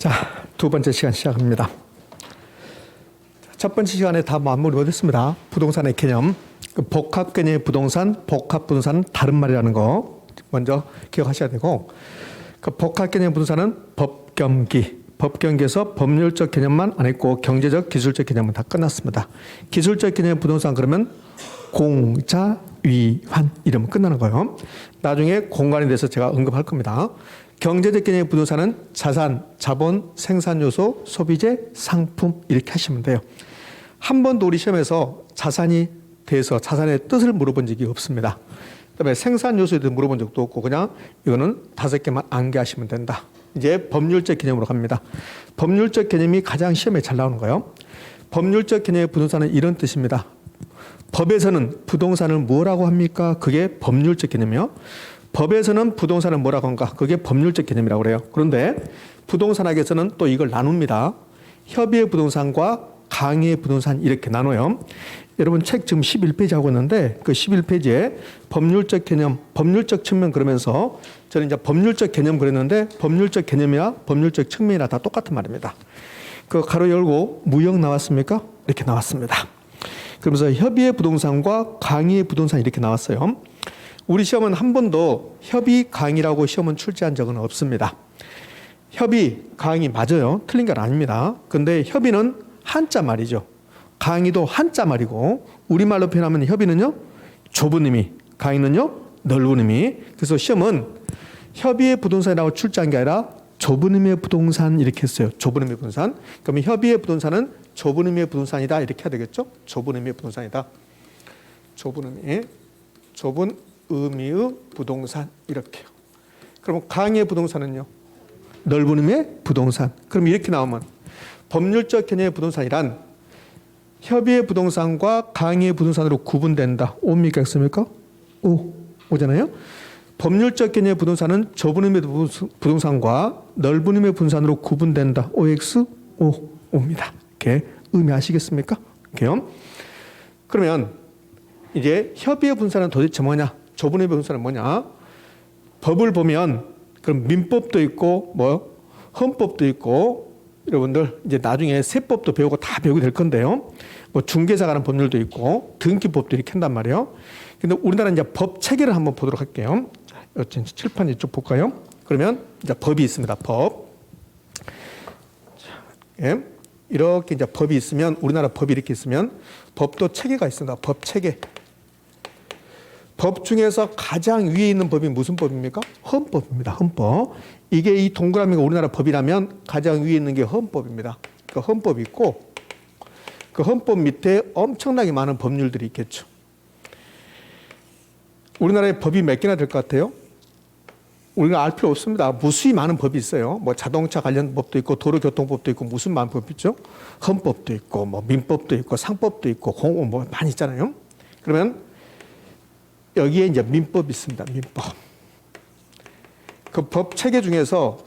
자, 두 번째 시간 시작합니다. 첫 번째 시간에 다 마무리 못했습니다. 부동산의 개념, 복합 개념의 부동산, 복합 부동산은 다른 말이라는 거 먼저 기억하셔야 되고, 그 복합 개념의 부동산은 법경기, 법경기에서 법률적 개념만 안 했고 경제적, 기술적 개념은 다 끝났습니다. 기술적 개념의 부동산 그러면 공자, 위환 이러면 끝나는 거예요. 나중에 공간에 대해서 제가 언급할 겁니다. 경제적 개념의 부동산은 자산, 자본, 생산 요소, 소비재, 상품 이렇게 하시면 돼요. 한 번도 우리 시험에서 자산이 대해서 자산의 뜻을 물어본 적이 없습니다. 그다음에 생산 요소에 대해서 물어본 적도 없고 그냥 이거는 5개만 암기하시면 된다. 이제 법률적 개념으로 갑니다. 법률적 개념이 가장 시험에 잘 나오는 거예요. 법률적 개념의 부동산은 이런 뜻입니다. 법에서는 부동산을 뭐라고 합니까? 그게 법률적 개념이요. 법에서는 부동산을 뭐라고 한가? 그게 법률적 개념이라고 그래요. 그런데 부동산학에서는 또 이걸 나눕니다. 협의의 부동산과 강의의 부동산 이렇게 나눠요. 여러분 책 지금 11페이지 하고 있는데 그 11페이지에 법률적 개념, 법률적 측면 그러면서 저는 이제 법률적 개념 그랬는데 법률적 개념이야 법률적 측면이나 다 똑같은 말입니다. 그 가로 열고 무역 나왔습니까? 이렇게 나왔습니다. 그러면서 협의의 부동산과 강의의 부동산 이렇게 나왔어요. 우리 시험은 한 번도 협의 강의라고 시험은 출제한 적은 없습니다. 협의 강의 맞아요. 틀린 건 아닙니다. 근데 협의는 한자 말이죠. 강의도 한자 말이고 우리말로 표현하면 협의는요 좁은 의미, 강의는요 넓은 의미. 그래서 시험은 협의의 부동산이라고 출제한 게 아니라 좁은 의미의 부동산 이렇게 했어요. 좁은 의미의 부동산. 그러면 협의의 부동산은 좁은 의미의 부동산이다 이렇게 해야 되겠죠. 좁은 의미의 부동산이다. 좁은 의미의 부동산 이렇게요. 그럼 강의의 부동산은요 넓은 의미의 부동산. 그럼 이렇게 나오면 법률적 개념의 부동산이란 협의의 부동산과 강의의 부동산으로 구분된다. 옵니까? X입니까? 오잖아요. 법률적 개념의 부동산은 좁은 의미의 부동산과 넓은 의미의 부동산으로 구분된다. OX? 오입니다. 이렇게 의미하시겠습니까? 이렇게요. 그러면 이제 협의의 부동산은 도대체 뭐냐? 좁은 의미의 부동산은 뭐냐? 법을 보면 그럼 민법도 있고 헌법도 있고 여러분들 이제 나중에 세법도 배우고 다 배우게 될 건데요. 중개사 관한 법률도 있고 등기법도 이렇게 한단 말이에요. 근데 우리나라 이제 법 체계를 한번 보도록 할게요. 자, 칠판 이쪽 볼까요? 그러면 이제 법이 있습니다. 법. 예. 이렇게 이제 법이 있으면 우리나라 법이 이렇게 있으면 법도 체계가 있습니다. 법 체계. 법 중에서 가장 위에 있는 법이 무슨 법입니까? 헌법입니다. 헌법. 이게 이 동그라미가 우리나라 법이라면 가장 위에 있는 게 헌법입니다. 그 헌법이 있고 그 헌법 밑에 엄청나게 많은 법률들이 있겠죠. 우리나라에 법이 몇 개나 될 것 같아요? 우리가 알 필요 없습니다. 무수히 많은 법이 있어요. 자동차 관련 법도 있고 도로교통법도 있고 무슨 많은 법 있죠? 헌법도 있고 민법도 있고 상법도 있고 공업 많이 있잖아요. 그러면 여기에 이제 민법이 있습니다. 민법. 그 법 체계 중에서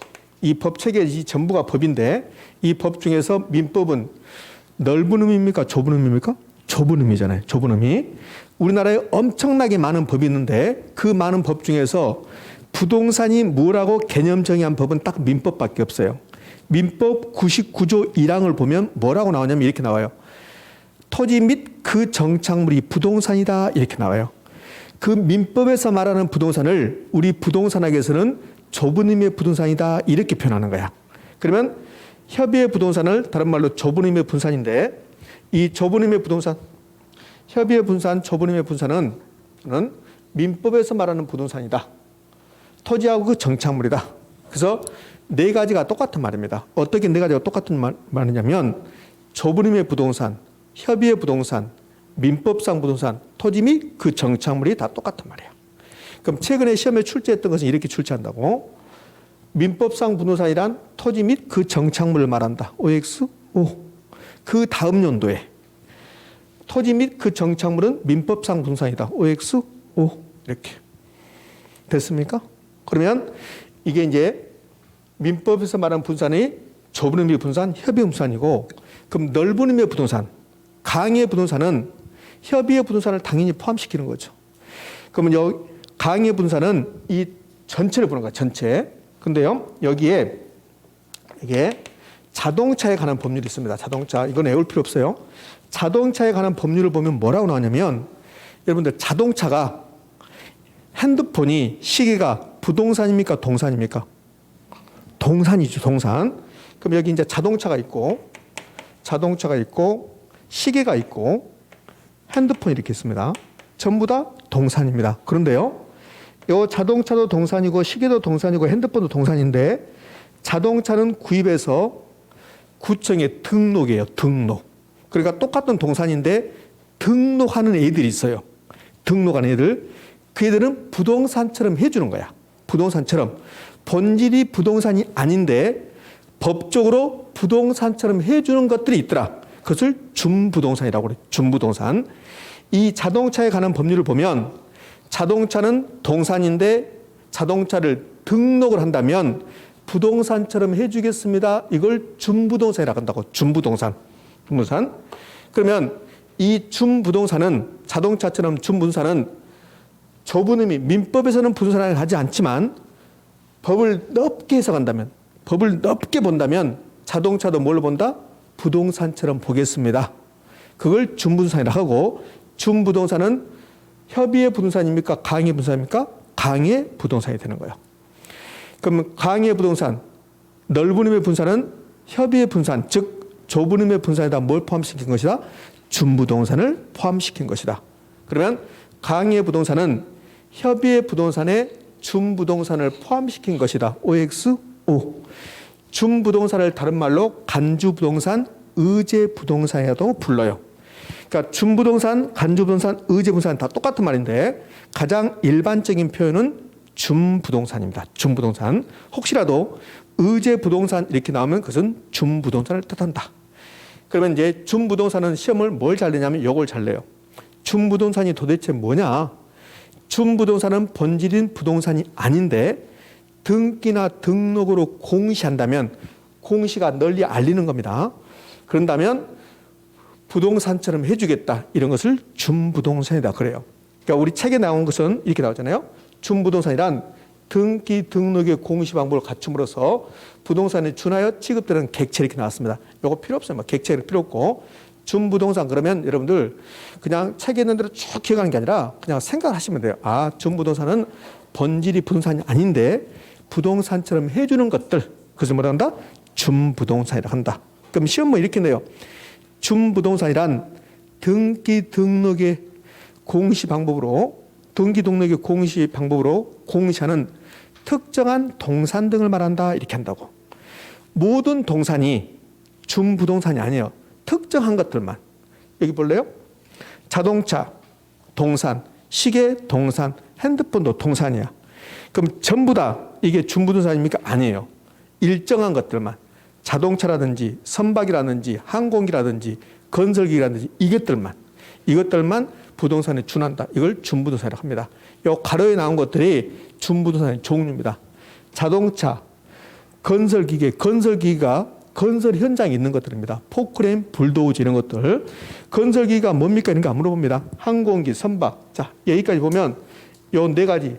이 법 체계 이 전부가 법인데 이 법 중에서 민법은 넓은 의미입니까? 좁은 의미입니까? 좁은 의미잖아요. 좁은 의미. 우리나라에 엄청나게 많은 법이 있는데 그 많은 법 중에서 부동산이 뭐라고 개념 정의한 법은 딱 민법밖에 없어요. 민법 99조 1항을 보면 뭐라고 나오냐면 이렇게 나와요. 토지 및 그 정착물이 부동산이다 이렇게 나와요. 그 민법에서 말하는 부동산을 우리 부동산학에서는 좁은 의미의 부동산이다 이렇게 표현하는 거야. 그러면 협의의 부동산을 다른 말로 좁은 의미의 분산인데 이 좁은 의미의 부동산, 협의의 분산, 좁은 의미의 분산은 민법에서 말하는 부동산이다. 토지하고 그 정착물이다. 그래서 네 가지가 똑같은 말입니다. 어떻게 네 가지가 똑같은 말이냐면 좁은 의미의 부동산, 협의의 부동산, 민법상 부동산, 토지 및 그 정착물이 다 똑같은 말이에요. 그럼 최근에 시험에 출제했던 것은 이렇게 출제한다고. 민법상 부동산이란 토지 및 그 정착물을 말한다. OX? 그 다음 연도에 토지 및 그 정착물은 민법상 부동산이다. OX? 이렇게. 됐습니까? 그러면 이게 이제 민법에서 말하는 분산이 좁은 의미의 분산, 협의의 분산이고 그럼 넓은 의미의 부동산, 강의의 부동산은 협의의 부동산을 당연히 포함시키는 거죠. 그러면 강의의 부동산은 이 전체를 보는 거야. 전체. 근데요 여기에 이게 자동차에 관한 법률이 있습니다. 자동차. 이건 외울 필요 없어요. 자동차에 관한 법률을 보면 뭐라고 나오냐면 여러분들 자동차가 핸드폰이 시계가 부동산입니까? 동산입니까? 동산이죠. 동산. 그럼 여기 이제 자동차가 있고 시계가 있고 핸드폰이 이렇게 있습니다. 전부 다 동산입니다. 그런데요. 이 자동차도 동산이고 시계도 동산이고 핸드폰도 동산인데 자동차는 구입해서 구청에 등록이에요. 등록. 그러니까 똑같은 동산인데 등록하는 애들이 있어요. 등록하는 애들. 그 애들은 부동산처럼 해주는 거야. 부동산처럼. 본질이 부동산이 아닌데 법적으로 부동산처럼 해주는 것들이 있더라. 그것을 준부동산이라고 그래요. 준부동산. 이 자동차에 관한 법률을 보면 자동차는 동산인데 자동차를 등록을 한다면 부동산처럼 해주겠습니다. 이걸 준부동산이라고 한다고. 준부동산. 준부동산. 그러면 이 준부동산은 자동차처럼 준부동산은 좁은 의미, 민법에서는 부동산을 하지 않지만 법을 넓게 해석한다면, 법을 넓게 본다면 자동차도 뭘로 본다? 부동산처럼 보겠습니다. 그걸 준부동산이라고 하고 준부동산은 협의의 부동산입니까? 강의의 부동산입니까? 강의의 부동산이 되는 거예요. 그럼 강의의 부동산, 넓은 의미의 부동산은 협의의 부동산, 즉 좁은 의미의 부동산에다 뭘 포함시킨 것이다? 준부동산을 포함시킨 것이다. 그러면 강의의 부동산은 협의의 부동산에 준부동산을 포함시킨 것이다. OX, O. 준부동산을 다른 말로 간주부동산, 의제부동산이라도 불러요. 그러니까 준부동산, 간주부동산, 의제부동산 다 똑같은 말인데 가장 일반적인 표현은 준부동산입니다. 준부동산. 혹시라도 의제부동산 이렇게 나오면 그것은 준부동산을 뜻한다. 그러면 이제 준부동산은 시험을 뭘 잘 내냐면 이걸 잘 내요. 준부동산이 도대체 뭐냐? 준부동산은 본질인 부동산이 아닌데 등기나 등록으로 공시한다면 공시가 널리 알리는 겁니다. 그런다면 부동산처럼 해주겠다. 이런 것을 준부동산이다. 그래요. 그러니까 우리 책에 나온 것은 이렇게 나오잖아요. 준부동산이란 등기 등록의 공시 방법을 갖춤으로써 부동산에 준하여 취급되는 객체 이렇게 나왔습니다. 이거 필요 없어요. 객체 필요 없고 준부동산 그러면 여러분들 그냥 책에 있는 대로 쭉 기억하는 게 아니라 그냥 생각하시면 돼요. 아, 준부동산은 본질이 부동산이 아닌데 부동산처럼 해주는 것들. 그것을 뭐라 한다? 준부동산이라고 한다. 그럼 시험 뭐 이렇게 내요. 준부동산이란 등기 등록의 공시 방법으로 공시하는 특정한 동산 등을 말한다. 이렇게 한다고. 모든 동산이 준부동산이 아니에요. 특정한 것들만. 여기 볼래요? 자동차, 동산, 시계, 동산, 핸드폰도 동산이야. 그럼 전부 다 이게 준부동산입니까? 아니에요. 일정한 것들만. 자동차라든지 선박이라든지 항공기라든지 건설기라든지 이것들만 부동산에 준한다. 이걸 준부동산이라고 합니다. 이 가로에 나온 것들이 준부동산의 종류입니다. 자동차, 건설기가 건설 현장에 있는 것들입니다. 포크레인, 불도우지 이런 것들. 건설기가 뭡니까? 이런 거 안 물어봅니다. 항공기, 선박. 자, 여기까지 보면 요 네 가지.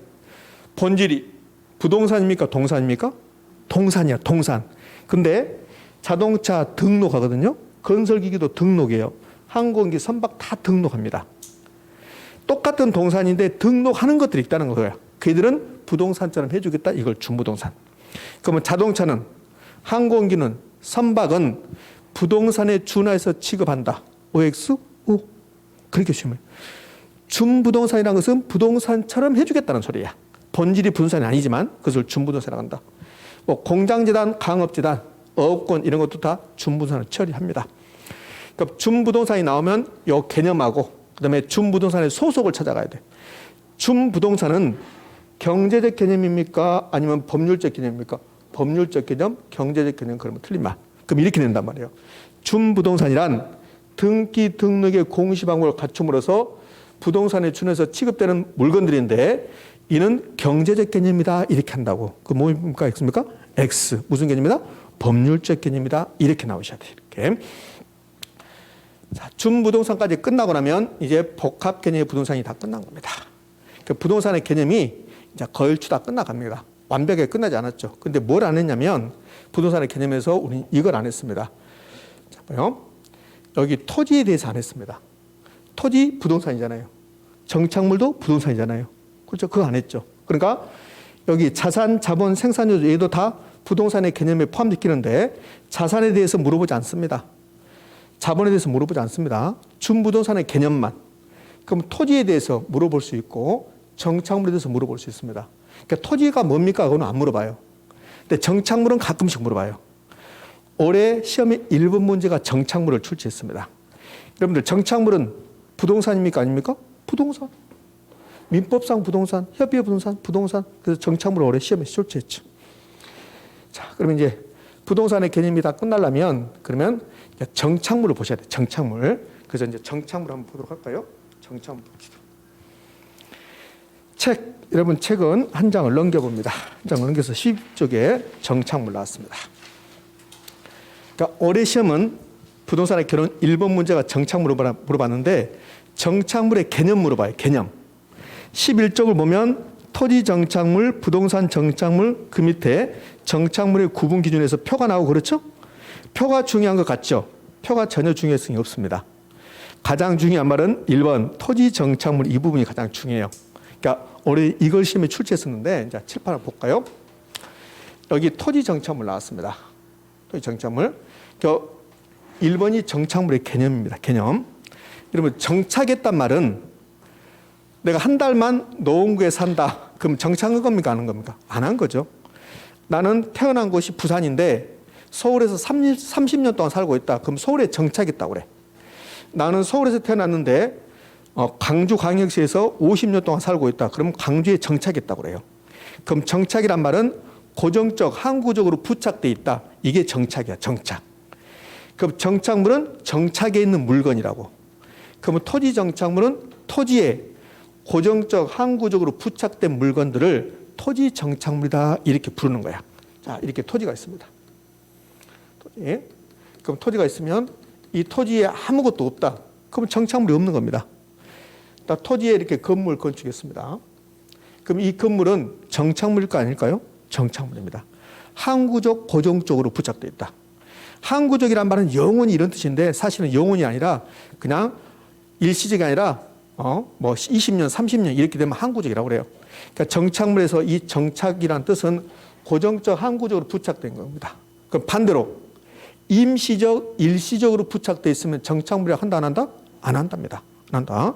본질이 부동산입니까? 동산입니까? 동산이야, 동산. 근데 자동차 등록하거든요. 건설기기도 등록해요. 항공기, 선박 다 등록합니다. 똑같은 동산인데 등록하는 것들이 있다는 거예요. 그들은 부동산처럼 해주겠다. 이걸 준부동산. 그러면 자동차는, 항공기는, 선박은 부동산에 준해서 취급한다. OX, O. 그렇게 쉬면. 준부동산이라는 것은 부동산처럼 해주겠다는 소리야. 본질이 부동산이 아니지만 그것을 준부동산이라고 한다. 뭐 공장재단, 강업재단, 어업권 이런 것도 다 준부동산을 처리합니다. 그러니까 준부동산이 나오면 이 개념하고 그다음에 준부동산의 소속을 찾아가야 돼. 준부동산은 경제적 개념입니까? 아니면 법률적 개념입니까? 법률적 개념, 경제적 개념 그러면 틀린 말. 그럼 이렇게 낸단 말이에요. 준부동산이란 등기 등록의 공시 방법을 갖춤으로써 부동산에 준해서 취급되는 물건들인데 이는 경제적 개념이다. 이렇게 한다고. 그 뭡니까? X입니까? X. 무슨 개념이다? 법률적 개념이다. 이렇게 나오셔야 돼요. 이렇게. 자, 준부동산까지 끝나고 나면 이제 복합 개념의 부동산이 다 끝난 겁니다. 그 부동산의 개념이 이제 거의 다 끝나갑니다. 완벽하게 끝나지 않았죠. 근데 뭘 안 했냐면 부동산의 개념에서 우리는 이걸 안 했습니다. 자, 봐요. 여기 토지에 대해서 안 했습니다. 토지 부동산이잖아요. 정착물도 부동산이잖아요. 그렇죠? 그거 안 했죠. 그러니까 여기 자산, 자본, 생산료 얘도 다 부동산의 개념에 포함시키는데 자산에 대해서 물어보지 않습니다. 자본에 대해서 물어보지 않습니다. 준부동산의 개념만. 그럼 토지에 대해서 물어볼 수 있고 정착물에 대해서 물어볼 수 있습니다. 그러니까 토지가 뭡니까? 그거는 안 물어봐요. 근데 정착물은 가끔씩 물어봐요. 올해 시험에 1번 문제가 정착물을 출제했습니다. 여러분들 정착물은 부동산입니까? 아닙니까? 부동산. 민법상 부동산, 협의회 부동산. 그래서 정착물을 올해 시험에 출제했죠. 자, 그러면 이제 부동산의 개념이 다 끝나려면 그러면 정착물을 보셔야 돼요. 정착물. 그래서 이제 정착물 한번 보도록 할까요? 정착물 봅시다. 책, 여러분 책은 한 장을 넘겨봅니다. 한 장을 넘겨서 10쪽에 정착물 나왔습니다. 그러니까 올해 시험은 부동산의 개념 1번 문제가 정착물을 물어봤는데 정착물의 개념 물어봐요. 개념. 11쪽을 보면 토지 정착물, 부동산 정착물 그 밑에 정착물의 구분 기준에서 표가 나오고 그렇죠? 표가 중요한 것 같죠? 표가 전혀 중요성이 없습니다. 가장 중요한 말은 1번 토지 정착물 이 부분이 가장 중요해요. 그러니까 올해 이걸 시험에 출제했었는데 이제 칠판을 볼까요? 여기 토지 정착물 나왔습니다. 토지 정착물. 1번이 정착물의 개념입니다. 개념. 여러분 정착했단 말은 내가 한 달만 노원구에 산다. 그럼 정착한 겁니까? 안 한 겁니까? 안 한 거죠. 나는 태어난 곳이 부산인데 서울에서 30년 동안 살고 있다. 그럼 서울에 정착했다고 그래. 나는 서울에서 태어났는데 광주광역시에서 50년 동안 살고 있다. 그럼 광주에 정착했다고 그래요. 그럼 정착이란 말은 고정적, 항구적으로 부착돼 있다. 이게 정착이야. 정착. 그럼 정착물은 정착에 있는 물건이라고. 그러면 토지 정착물은 토지에 고정적, 항구적으로 부착된 물건들을 토지 정착물이다 이렇게 부르는 거야. 자, 이렇게 토지가 있습니다. 토지. 그럼 토지가 있으면 이 토지에 아무것도 없다. 그럼 정착물이 없는 겁니다. 토지에 이렇게 건물 건축했습니다. 그럼 이 건물은 정착물일까 아닐까요? 정착물입니다. 항구적, 고정적으로 부착되어 있다. 항구적이란 말은 영원히 이런 뜻인데 사실은 영원이 아니라 그냥 일시적이 아니라 20년, 30년 이렇게 되면 항구적이라고 그래요. 그러니까 정착물에서 이 정착이란 뜻은 고정적, 항구적으로 부착된 겁니다. 그럼 반대로 임시적, 일시적으로 부착되어 있으면 정착물이라고 한다 안 한다? 안 한답니다. 안 한다.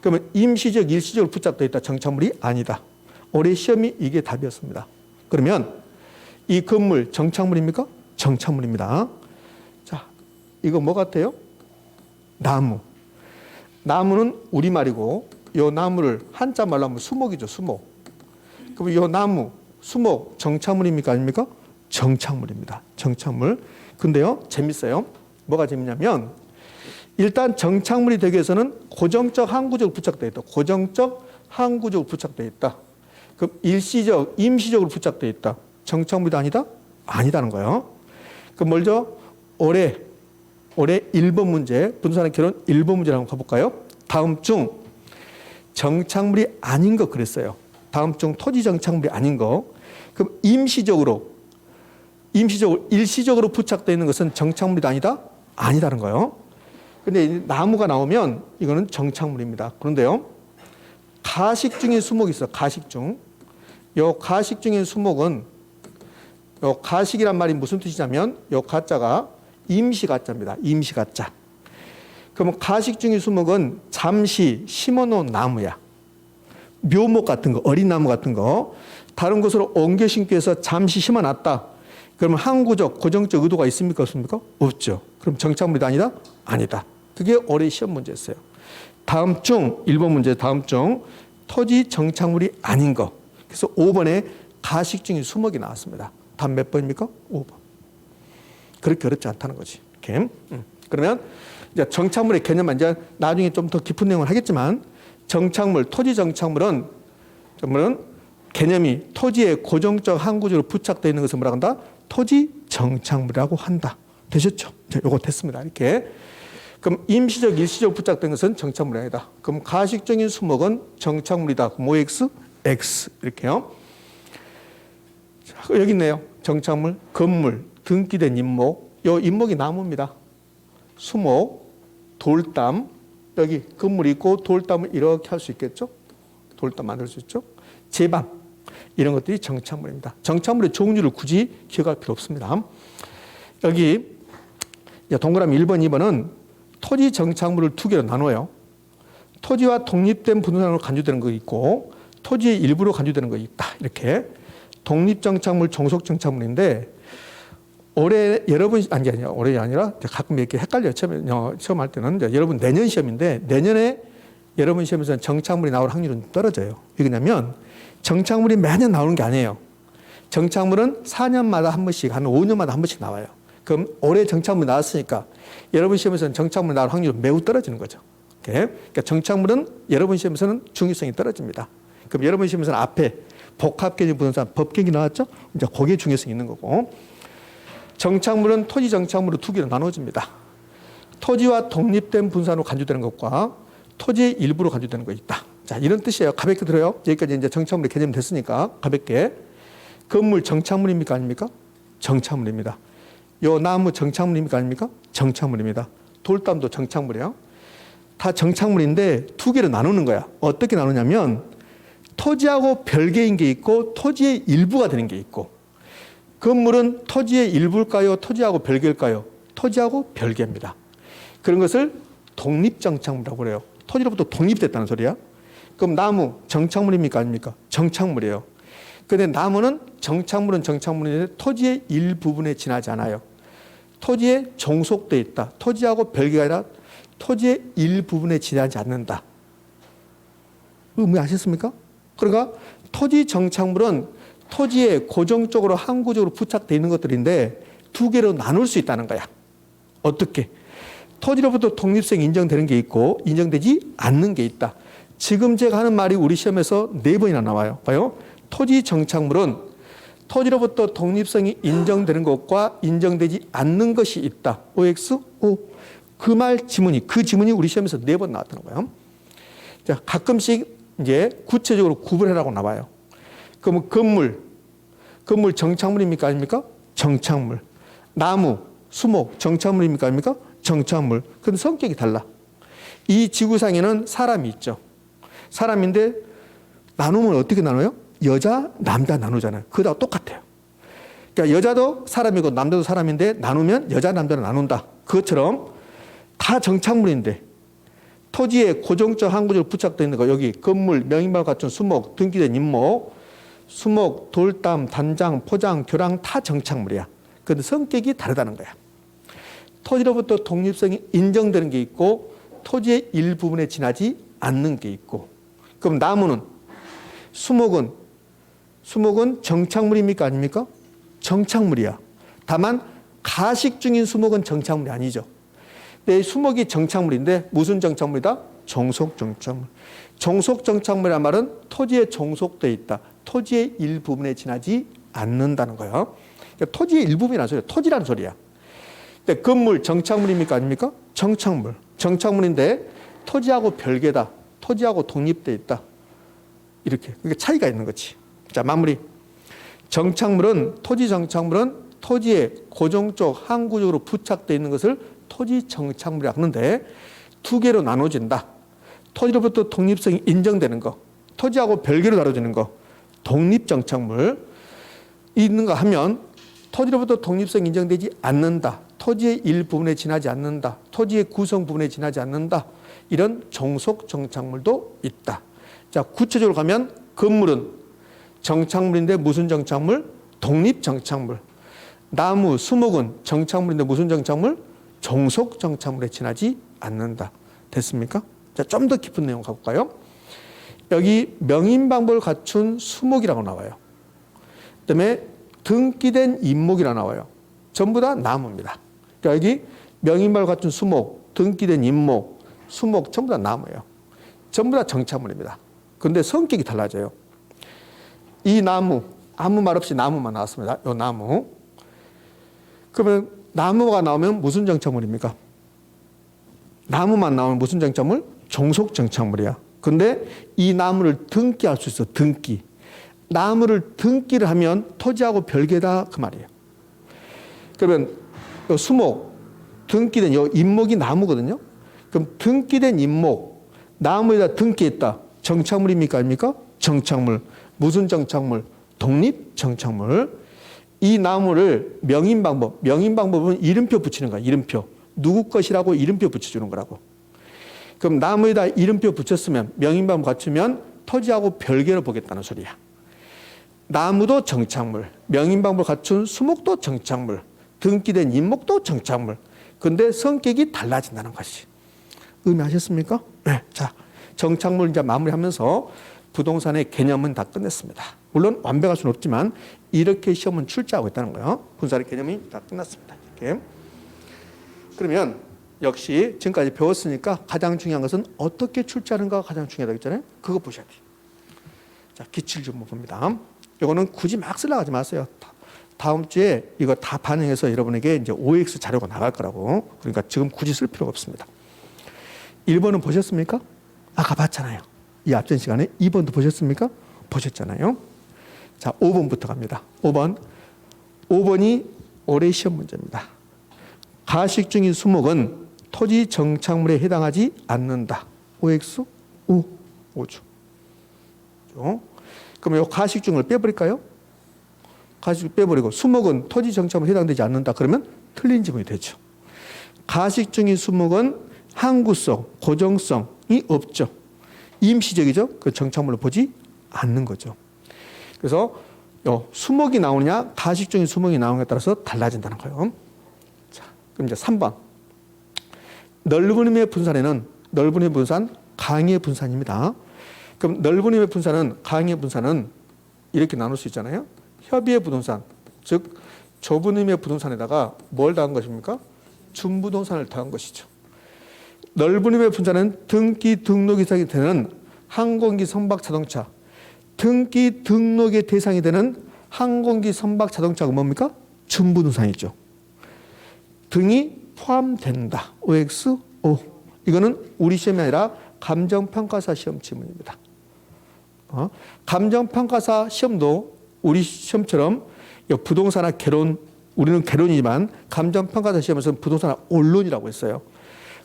그러면 임시적, 일시적으로 부착되어 있다. 정착물이 아니다. 올해 시험이 이게 답이었습니다. 그러면 이 건물 정착물입니까? 정착물입니다. 자, 이거 뭐 같아요? 나무. 나무는 우리말이고 이 나무를 한자 말로 하면 수목이죠. 수목. 그럼 이 나무, 수목 정착물입니까? 아닙니까? 정착물입니다. 정착물. 근데요, 재밌어요. 뭐가 재밌냐면 일단 정착물이 되기 위해서는 고정적, 항구적으로 부착되어 있다. 고정적, 항구적으로 부착되어 있다. 그럼 일시적, 임시적으로 부착되어 있다. 정착물이 아니다? 아니다는 거예요. 그럼 먼저 올해 1번 문제, 부동산의 결혼 1번 문제를 한번 가볼까요? 다음 중 정착물이 아닌 거 그랬어요. 다음 중 토지 정착물이 아닌 거. 그럼 일시적으로 일시적으로 부착되어 있는 것은 정착물이 아니다? 아니다는 거예요. 근데 나무가 나오면 이거는 정착물입니다. 그런데요, 가식 중인 수목이 있어요. 가식 중. 요 가식 중인 수목은 요 가식이란 말이 무슨 뜻이냐면 요 가자가 임시 가자입니다. 임시 가자. 그러면 가식 중인 수목은 잠시 심어놓은 나무야. 묘목 같은 거, 어린 나무 같은 거 다른 곳으로 옮겨 심기 위해서 잠시 심어놨다. 그러면 항구적, 고정적 의도가 있습니까? 없습니까? 없죠. 그럼 정착물이 아니다? 아니다. 그게 올해 시험 문제였어요. 다음 중 1번 문제 다음 중 토지 정착물이 아닌 거. 그래서 5번에 가식 중인 수목이 나왔습니다. 답 몇 번입니까? 5번. 그렇게 어렵지 않다는 거지. 이렇게. 그러면 이제 정착물의 개념만 이제 나중에 좀 더 깊은 내용을 하겠지만 정착물, 토지 정착물은 개념이 토지에 고정적 항구적으로 부착되어 있는 것을 뭐라고 한다? 토지 정착물이라고 한다. 되셨죠? 자, 요거 됐습니다. 이렇게. 그럼 임시적, 일시적 부착된 것은 정착물이 아니다. 그럼 가식적인 수목은 정착물이다. 뭐 X? X. 이렇게요. 자, 여기 있네요. 정착물, 건물, 등기된 인목, 요 인목이 나무입니다. 수목, 돌담, 여기 건물이 있고 돌담을 이렇게 할 수 있겠죠? 돌담 만들 수 있죠? 제방, 이런 것들이 정착물입니다. 정착물의 종류를 굳이 기억할 필요 없습니다. 여기 동그라미 1번, 2번은 토지 정착물을 두 개로 나눠요. 토지와 독립된 부동산으로 간주되는 거 있고 토지의 일부로 간주되는 거 있다. 이렇게 독립정착물, 종속정착물인데 올해 여러분 아니요 올해 아니라 가끔 이렇게 헷갈려요. 처음 할 때는 여러분 내년 시험인데 내년에 여러분 시험에서는 정착물이 나올 확률은 떨어져요. 왜냐하면 정착물이 매년 나오는 게 아니에요. 정착물은 4년마다 한 번씩, 한 5년마다 한 번씩 나와요. 그럼 올해 정착물이 나왔으니까 여러분 시험에서는 정착물이 나올 확률은 매우 떨어지는 거죠. 그러니까 정착물은 여러분 시험에서는 중요성이 떨어집니다. 그럼 여러분 시험에서는 앞에 복합개념 부동산 법개념이 나왔죠? 이제 거기에 중요성이 있는 거고. 정착물은 토지 정착물로 두 개로 나눠집니다. 토지와 독립된 분산으로 간주되는 것과 토지의 일부로 간주되는 거 있다. 자, 이런 뜻이에요. 가볍게 들어요. 여기까지 이제 정착물의 개념이 됐으니까 가볍게. 건물 정착물입니까? 아닙니까? 정착물입니다. 요 나무 정착물입니까? 아닙니까? 정착물입니다. 돌담도 정착물이에요. 다 정착물인데 두 개로 나누는 거야. 어떻게 나누냐면 토지하고 별개인 게 있고 토지의 일부가 되는 게 있고 건물은 토지의 일부일까요? 토지하고 별개일까요? 토지하고 별개입니다. 그런 것을 독립정착물이라고 그래요. 토지로부터 독립됐다는 소리야. 그럼 나무 정착물입니까? 아닙니까? 정착물이에요. 그런데 나무는 정착물인데 토지의 일부분에 지나지 않아요. 토지에 종속되어 있다. 토지하고 별개가 아니라 토지의 일부분에 지나지 않는다. 의미 아셨습니까? 그러니까 토지 정착물은 토지에 고정적으로 항구적으로 부착되어 있는 것들인데 두 개로 나눌 수 있다는 거야. 어떻게? 토지로부터 독립성이 인정되는 게 있고 인정되지 않는 게 있다. 지금 제가 하는 말이 우리 시험에서 4번이나 나와요. 봐요. 토지 정착물은 토지로부터 독립성이 인정되는 것과 인정되지 않는 것이 있다. OX? O. 그 지문이 우리 시험에서 4번 나왔다는 거예요. 자, 가끔씩 이제 구체적으로 구분해라고 나와요. 그러면 건물 정착물입니까? 아닙니까? 정착물. 나무, 수목 정착물입니까? 아닙니까? 정착물. 그런데 성격이 달라. 이 지구상에는 사람이 있죠. 사람인데 나누면 어떻게 나눠요? 여자, 남자 나누잖아요. 그거랑 똑같아요. 그러니까 여자도 사람이고 남자도 사람인데 나누면 여자, 남자를 나눈다. 그것처럼 다 정착물인데 토지에 고정적 항구적으로 부착되어 있는 거 여기 건물, 명인발 갖춘 수목, 등기된 인목, 수목, 돌담, 단장, 포장, 교랑 다 정착물이야. 그런데 성격이 다르다는 거야. 토지로부터 독립성이 인정되는 게 있고 토지의 일부분에 지나지 않는 게 있고 그럼 나무는 수목은 정착물입니까? 아닙니까? 정착물이야. 다만 가식 중인 수목은 정착물이 아니죠. 내 수목이 정착물인데 무슨 정착물이다? 종속정착물. 종속정착물이란 말은 토지에 종속되어 있다. 토지의 일부분에 지나지 않는다는 거예요. 그러니까 토지의 일부분이라는 소리야. 토지라는 소리야. 근데 건물 정착물입니까? 아닙니까? 정착물. 정착물인데 토지하고 별개다. 토지하고 독립되어 있다. 이렇게. 그러니까 차이가 있는 거지. 자, 마무리. 토지 정착물은 토지에 고정적, 항구적으로 부착되어 있는 것을 토지 정착물이라고 하는데 두 개로 나눠진다. 토지로부터 독립성이 인정되는 거, 토지하고 별개로 다뤄지는 거, 독립정착물 있는가 하면 토지로부터 독립성이 인정되지 않는다. 토지의 일부분에 지나지 않는다. 토지의 구성 부분에 지나지 않는다. 이런 종속정착물도 있다. 자, 구체적으로 가면 건물은 정착물인데 무슨 정착물? 독립정착물. 나무, 수목은 정착물인데 무슨 정착물? 종속정착물에 지나지 않는다. 됐습니까? 자, 좀 더 깊은 내용 가볼까요? 여기 명인방법을 갖춘 수목이라고 나와요. 그다음에 등기된 인목이라고 나와요. 전부 다 나무입니다. 그러니까 여기 명인방법을 갖춘 수목, 등기된 인목, 수목 전부 다 나무예요. 전부 다 정착물입니다. 그런데 성격이 달라져요. 이 나무, 아무 말 없이 나무만 나왔습니다. 이 나무. 그러면 나무가 나오면 무슨 정착물입니까? 나무만 나오면 무슨 정착물? 종속정착물이야. 근데 이 나무를 등기할 수 있어. 등기. 나무를 등기를 하면 토지하고 별개다 그 말이에요. 그러면 요 수목, 등기된 요 잎목이 나무거든요. 그럼 등기된 잎목, 나무에다 등기했다. 정착물입니까? 아닙니까? 정착물. 무슨 정착물? 독립 정착물. 이 나무를 명인 방법은 이름표 붙이는 거야. 이름표. 누구 것이라고 이름표 붙여주는 거라고. 그럼 나무에다 이름표 붙였으면 명인 방법 갖추면 토지하고 별개로 보겠다는 소리야. 나무도 정착물, 명인 방법 갖춘 수목도 정착물, 등기된 잎목도 정착물. 근데 성격이 달라진다는 것이. 의미하셨습니까? 네. 자, 정착물 이제 마무리하면서 부동산의 개념은 다 끝냈습니다. 물론 완벽할 수는 없지만 이렇게 시험은 출제하고 있다는 거예요. 분산의 개념이 다 끝났습니다. 이렇게. 그러면 역시 지금까지 배웠으니까 가장 중요한 것은 어떻게 출제하는가가 가장 중요하다고 했잖아요. 그거 보셔야 돼요. 자, 기출주문 봅니다. 이거는 굳이 막 쓰려고 하지 마세요. 다음 주에 이거 다 반영해서 여러분에게 이제 OX 자료가 나갈 거라고. 그러니까 지금 굳이 쓸 필요가 없습니다. 1번은 보셨습니까? 아까 봤잖아요. 이 앞전 시간에 2번도 보셨습니까? 보셨잖아요. 자, 5번부터 갑니다. 5번이 올해 시험 문제입니다. 가식 중인 수목은 토지 정착물에 해당하지 않는다. OX? O. O죠. 그럼 이 가식 중을 빼버릴까요? 가식 빼버리고 수목은 토지 정착물에 해당되지 않는다. 그러면 틀린 지문이 되죠. 가식 중인 수목은 항구성, 고정성이 없죠. 임시적이죠. 그 정착물로 보지 않는 거죠. 그래서 수목이 나오느냐 가식 중인 수목이 나오느냐에 따라서 달라진다는 거예요. 자, 그럼 이제 3번. 넓은 힘의 분산에는 넓은 힘의 분산, 강의 분산입니다. 그럼 넓은 힘의 분산은 강의 분산은 이렇게 나눌 수 있잖아요. 협의의 부동산, 즉 좁은 힘의 부동산에다가 뭘 더한 것입니까? 준부동산을 더한 것이죠. 넓은 힘의 분산은 등기 등록 이상이 되는 항공기 선박 자동차, 등기 등록의 대상이 되는 항공기 선박 자동차가 뭡니까? 준부동산이죠. 등이 포함된다. OX, O. 이거는 우리 시험이 아니라 감정평가사 시험 지문입니다. 감정평가사 시험도 우리 시험처럼 부동산이나 개론, 우리는 개론이지만 감정평가사 시험에서는 부동산이나 언론이라고 했어요.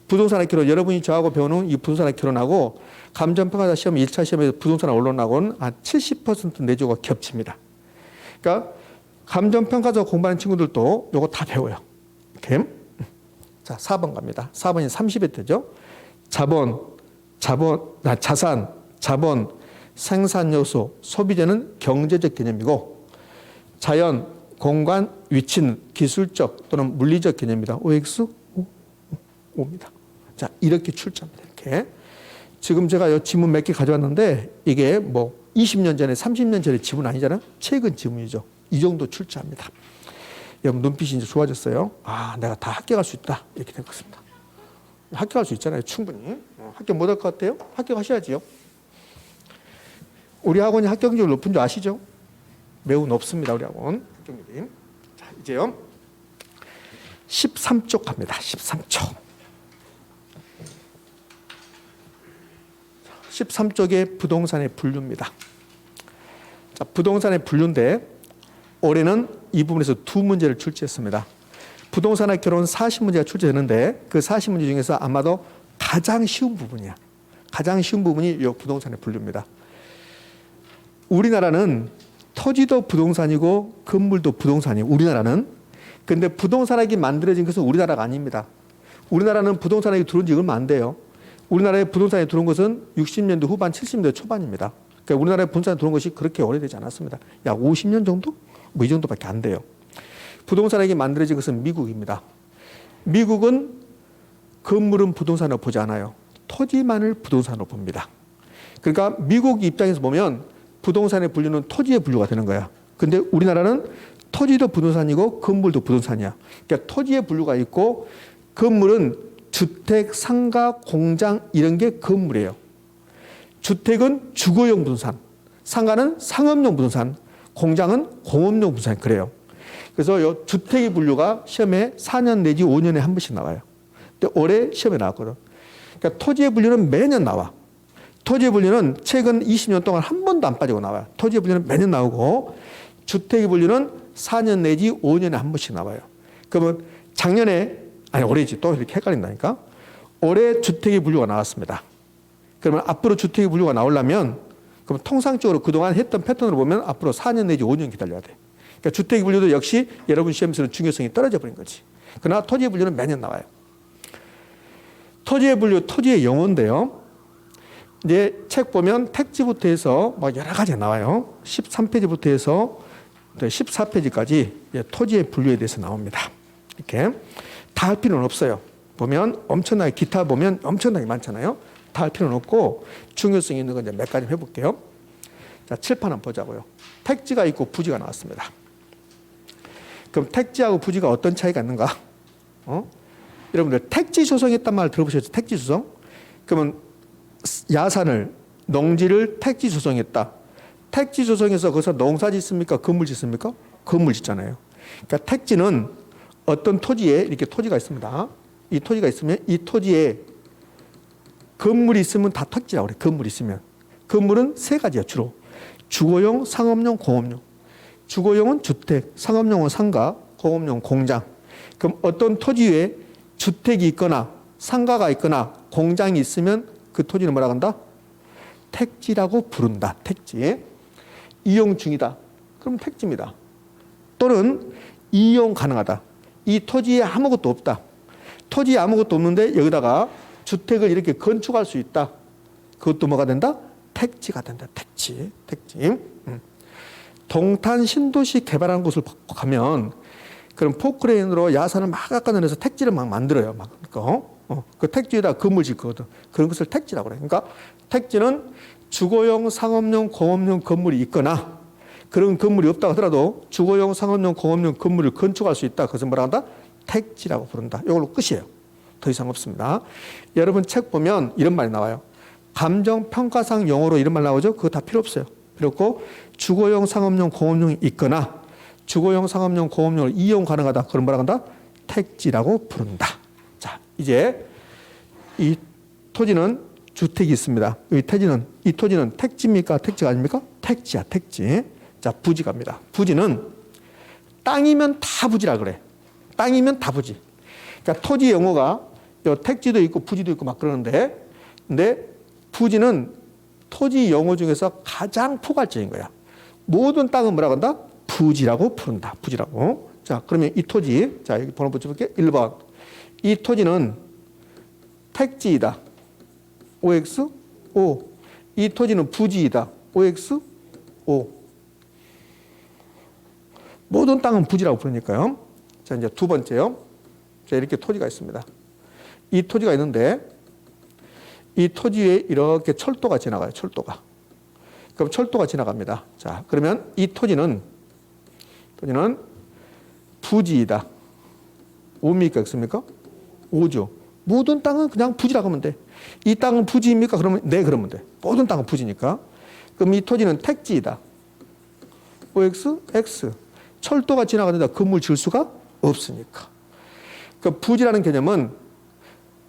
부동산의 개론, 여러분이 저하고 배우는 이 부동산의 개론하고 감정평가사 시험 1차 시험에서 부동산의 언론하고는 한 70% 내조가 겹칩니다. 그러니까 감정평가사 공부하는 친구들도 이거 다 배워요. 이렇게. 자, 4번 갑니다. 4번이 30회되죠. 자산, 자본, 생산요소, 소비재는 경제적 개념이고 자연, 공간, 위치는 기술적 또는 물리적 개념입니다. OX, O입니다. 자, 이렇게 출제합니다. 이렇게. 지금 제가 이 지문 몇 개 가져왔는데 이게 뭐 20년 전에 30년 전에 지문 아니잖아요. 최근 지문이죠. 이 정도 출제합니다. 여러분 눈빛이 이제 좋아졌어요. 아, 내가 다 합격할 수 있다. 이렇게 된 것 같습니다. 합격할 수 있잖아요. 충분히. 합격 못 할 것 같아요? 합격하셔야지요. 우리 학원이 합격률 높은 줄 아시죠? 매우 높습니다. 우리 학원 합격률이. 자, 이제요. 13쪽 갑니다. 13쪽. 13쪽의 부동산의 분류입니다. 자, 부동산의 분류인데 올해는 이 부분에서 두 문제를 출제했습니다. 부동산의 결혼 40문제가 출제되는데 그 40문제 중에서 아마도 가장 쉬운 부분이야. 가장 쉬운 부분이 이 부동산의 분류입니다. 우리나라는 토지도 부동산이고 건물도 부동산이에요. 우리나라는. 그런데 부동산학이 만들어진 것은 우리나라가 아닙니다. 우리나라는 부동산학이 들어온 지 얼마 안 돼요. 우리나라에 부동산이 들어온 것은 60년대 후반, 70년대 초반입니다. 그러니까 우리나라에 부동산이 들어온 것이 그렇게 오래되지 않았습니다. 약 50년 정도? 뭐 이 정도밖에 안 돼요. 부동산학이 만들어진 것은 미국입니다. 미국은 건물은 부동산으로 보지 않아요. 토지만을 부동산으로 봅니다. 그러니까 미국 입장에서 보면 부동산의 분류는 토지의 분류가 되는 거야. 근데 우리나라는 토지도 부동산이고 건물도 부동산이야. 그러니까 토지의 분류가 있고 건물은 주택, 상가, 공장 이런 게 건물이에요. 주택은 주거용 부동산, 상가는 상업용 부동산, 공장은 공업용 부동산 그래요. 그래서 이 주택의 분류가 시험에 4년 내지 5년에 한 번씩 나와요. 근데 올해 시험에 나왔거든. 그러니까 토지의 분류는 매년 나와. 토지의 분류는 최근 20년 동안 한 번도 안 빠지고 나와요. 토지의 분류는 매년 나오고 주택의 분류는 4년 내지 5년에 한 번씩 나와요. 그러면 작년에, 아니 올해지, 또 이렇게 헷갈린다니까. 올해 주택의 분류가 나왔습니다. 그러면 앞으로 주택의 분류가 나오려면, 그럼 통상적으로 그동안 했던 패턴으로 보면 앞으로 4년 내지 5년 기다려야 돼. 그러니까 주택의 분류도 역시 여러분 시험에서는 중요성이 떨어져 버린 거지. 그러나 토지의 분류는 매년 나와요. 토지의 분류, 토지의 용어인데요. 이제 책 보면 택지부터 해서 막 여러 가지가 나와요. 13페이지부터 해서 14페이지까지 토지의 분류에 대해서 나옵니다. 이렇게 다 할 필요는 없어요. 보면 엄청나게, 기타 보면 엄청나게 많잖아요. 다 할 필요는 없고 중요성이 있는 건 이제 몇 가지 해볼게요. 자, 칠판 한번 보자고요. 택지가 있고 부지가 나왔습니다. 그럼 택지하고 부지가 어떤 차이가 있는가? 여러분들 택지 조성했단 말 들어보셨죠? 택지 조성? 그러면 야산을, 농지를 택지 조성했다. 택지 조성해서 거기서 농사 짓습니까? 건물 짓습니까? 건물 짓잖아요. 그러니까 택지는 어떤 토지에 이렇게 토지가 있습니다. 이 토지가 있으면 이 토지에 건물이 있으면 다 택지라고 그래. 건물이 있으면. 건물은 세 가지야 주로. 주거용, 상업용, 공업용. 주거용은 주택, 상업용은 상가, 공업용 공장. 그럼 어떤 토지에 주택이 있거나 상가가 있거나 공장이 있으면 그 토지는 뭐라고 한다? 택지라고 부른다. 택지. 이용 중이다. 그럼 택지입니다. 또는 이용 가능하다. 이 토지에 아무것도 없다. 토지에 아무것도 없는데 여기다가 주택을 이렇게 건축할 수 있다. 그것도 뭐가 된다? 택지가 된다. 택지. 택지. 동탄 신도시 개발하는 곳을 가면 그럼 포크레인으로 야산을 막 깎아내려서 택지를 막 만들어요. 막. 그 택지에다 건물 짓거든. 그런 것을 택지라고 그래. 그러니까 택지는 주거용, 상업용, 공업용 건물이 있거나 그런 건물이 없다 하더라도 주거용, 상업용, 공업용 건물을 건축할 수 있다. 그것은 뭐라 한다? 택지라고 부른다. 이걸로 끝이에요. 더 이상 없습니다. 여러분 책 보면 이런 말이 나와요. 감정평가상 용어로 이런 말 나오죠? 그거 다 필요 없어요. 필요 없고 주거용, 상업용, 공업용이 있거나 주거용, 상업용, 공업용을 이용 가능하다. 그럼 뭐라 한다? 택지라고 부른다. 자, 이제 이 토지는 주택이 있습니다. 이 토지는 택지입니까? 택지가 아닙니까? 택지야, 택지. 자, 부지 갑니다. 부지는 땅이면 다 부지라 그래. 땅이면 다 부지. 그러니까 토지 용어가 택지도 있고 부지도 있고 막 그러는데, 근데 부지는 토지 용어 중에서 가장 포괄적인 거야. 모든 땅은 뭐라고 한다? 부지라고 부른다. 부지라고. 자, 그러면 이 토지, 자, 여기 번호 붙여볼게. 1번. 이 토지는 택지이다. OX, O. 이 토지는 부지이다. OX, O. 모든 땅은 부지라고 부르니까요. 자, 이제 두 번째요. 자, 이렇게 토지가 있습니다. 이 토지가 있는데, 이 토지에 이렇게 철도가 지나가요. 철도가. 그럼 철도가 지나갑니다. 자, 그러면 이 토지는 부지이다. O입니까? X입니까? O죠. 모든 땅은 그냥 부지라고 하면 돼. 이 땅은 부지입니까? 그러면 네, 그러면 돼. 모든 땅은 부지니까. 그럼 이 토지는 택지이다. OX, X. 철도가 지나가는데 건물 지을 수가 없으니까. 그 부지라는 개념은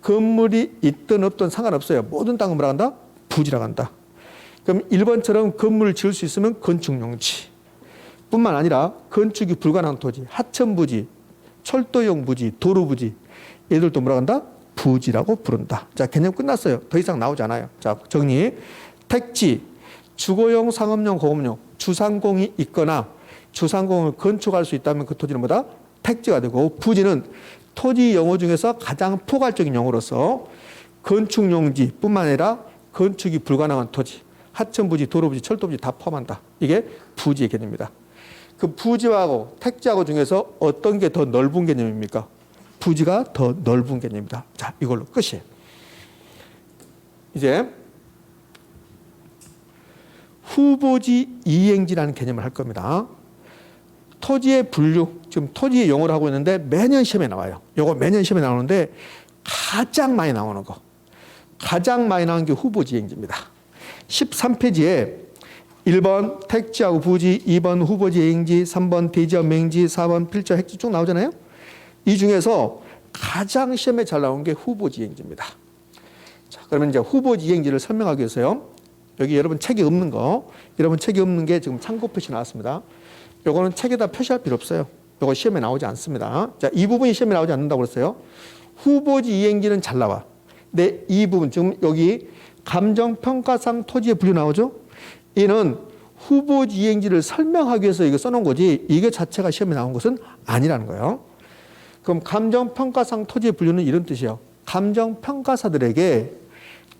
건물이 있든 없든 상관없어요. 모든 땅은 뭐라 한다? 부지라고 한다. 그럼 1번처럼 건물을 지을 수 있으면 건축용지. 뿐만 아니라 건축이 불가능한 토지, 하천부지, 철도용 부지, 도로부지. 얘들도 뭐라 한다? 부지라고 부른다. 자, 개념 끝났어요. 더 이상 나오지 않아요. 자, 정리. 택지, 주거용, 상업용, 공업용, 주상공이 있거나 주상공을 건축할 수 있다면 그 토지는 뭐다? 택지가 되고, 부지는 토지 용어 중에서 가장 포괄적인 용어로서 건축용지 뿐만 아니라 건축이 불가능한 토지, 하천부지, 도로부지, 철도부지 다 포함한다. 이게 부지의 개념입니다. 그 부지하고 택지하고 중에서 어떤 게 더 넓은 개념입니까? 부지가 더 넓은 개념입니다. 자, 이걸로 끝이에요. 이제 후보지 이행지라는 개념을 할 겁니다. 토지의 분류, 지금 토지의 용어를 하고 있는데 매년 시험에 나와요. 요거 매년 시험에 나오는데 가장 많이 나오는 거. 가장 많이 나오는 게 후보지 이행지입니다. 13페이지에 1번 택지하고 부지, 2번 후보지 이행지, 3번 대지업 맹지, 4번 필지 핵지 쭉 나오잖아요. 이 중에서 가장 시험에 잘 나온 게 후보지 이행지입니다. 자, 그러면 이제 후보지 이행지를 설명하기 위해서요. 여기 여러분 책이 없는 거, 여러분 책이 없는 게 지금 참고 표시 나왔습니다. 요거는 책에다 표시할 필요 없어요. 이거 시험에 나오지 않습니다. 자, 이 부분이 시험에 나오지 않는다고 그랬어요. 후보지 이행지는 잘 나와. 근데 이 부분, 지금 여기 감정평가상 토지의 분류 나오죠? 얘는 후보지 이행지를 설명하기 위해서 이거 써놓은 거지, 이게 자체가 시험에 나온 것은 아니라는 거예요. 그럼 감정평가상 토지의 분류는 이런 뜻이에요. 감정평가사들에게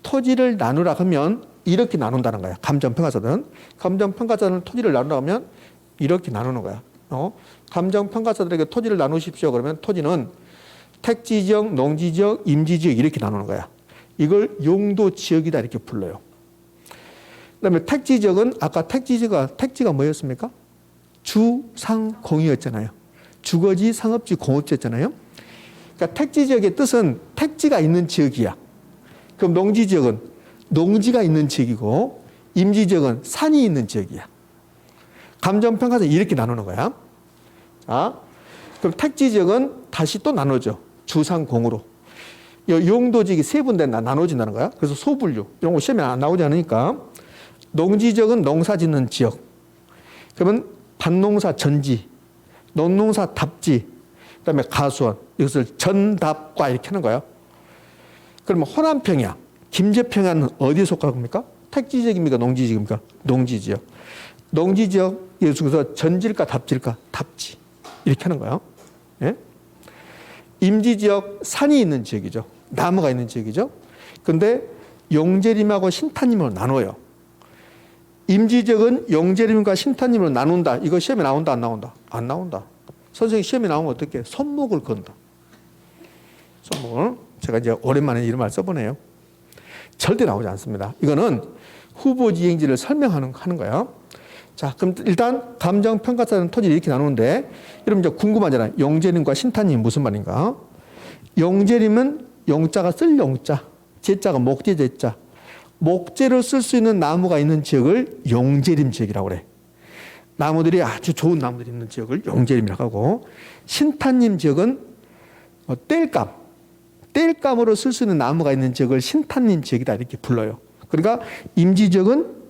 토지를 나누라 하면 이렇게 나눈다는 거야. 감정평가사들은. 감정평가사들은 토지를 나누라 하면 이렇게 나누는 거야. 감정평가사들에게 토지를 나누십시오. 그러면 토지는 택지지역, 농지지역, 임지지역 이렇게 나누는 거야. 이걸 용도지역이다 이렇게 불러요. 그다음에 택지지역은 아까 택지가 뭐였습니까? 주상공유였잖아요. 주거지, 상업지, 공업지였잖아요. 그러니까 택지지역의 뜻은 택지가 있는 지역이야. 그럼 농지지역은 농지가 있는 지역이고 임지지역은 산이 있는 지역이야. 감정평가에서 이렇게 나누는 거야. 자, 그럼 택지지역은 다시 또 나누죠. 주상공으로. 용도지역이 세 군데 나눠진다는 거야. 그래서 소분류 이런 거 시험에 안 나오지 않으니까 농지지역은 농사 짓는 지역. 그러면 밭농사 전지, 논농사 답지, 그다음에 가수원 이것을 전답과 이렇게 하는 거예요. 그러면 호남평야, 김제평야는 어디에 속합니까? 택지지역입니까? 농지지역입니까? 농지지역. 농지지역 중에서 전지일까 답지일까? 답지 이렇게 하는 거예요. 예? 임지지역 산이 있는 지역이죠. 나무가 있는 지역이죠. 근데 용재림하고 신탄림으로 나눠요. 임지지역은 용재림과 신탄림으로 나눈다. 이거 시험에 나온다 안 나온다? 안 나온다. 선생님 시험에 나오면 어떻게? 손목을 건다. 손목을. 제가 이제 오랜만에 이런 말 써보네요. 절대 나오지 않습니다. 이거는 후보지 이행지를 설명하는 거예요. 자, 그럼 일단 감정평가사는 토지를 이렇게 나누는데, 여러분 이제 궁금하잖아요. 용재림과 신탄림이 무슨 말인가? 용재림은 용자가 쓸 용자, 제자가 목재 제자. 목재로 쓸 수 있는 나무가 있는 지역을 용재림 지역이라고 그래. 나무들이 아주 좋은 나무들이 있는 지역을 용재림이라고 하고, 신탄림 지역은 땔감으로 쓸 수 있는 나무가 있는 지역을 신탄림 지역이다 이렇게 불러요. 그러니까 임지지역은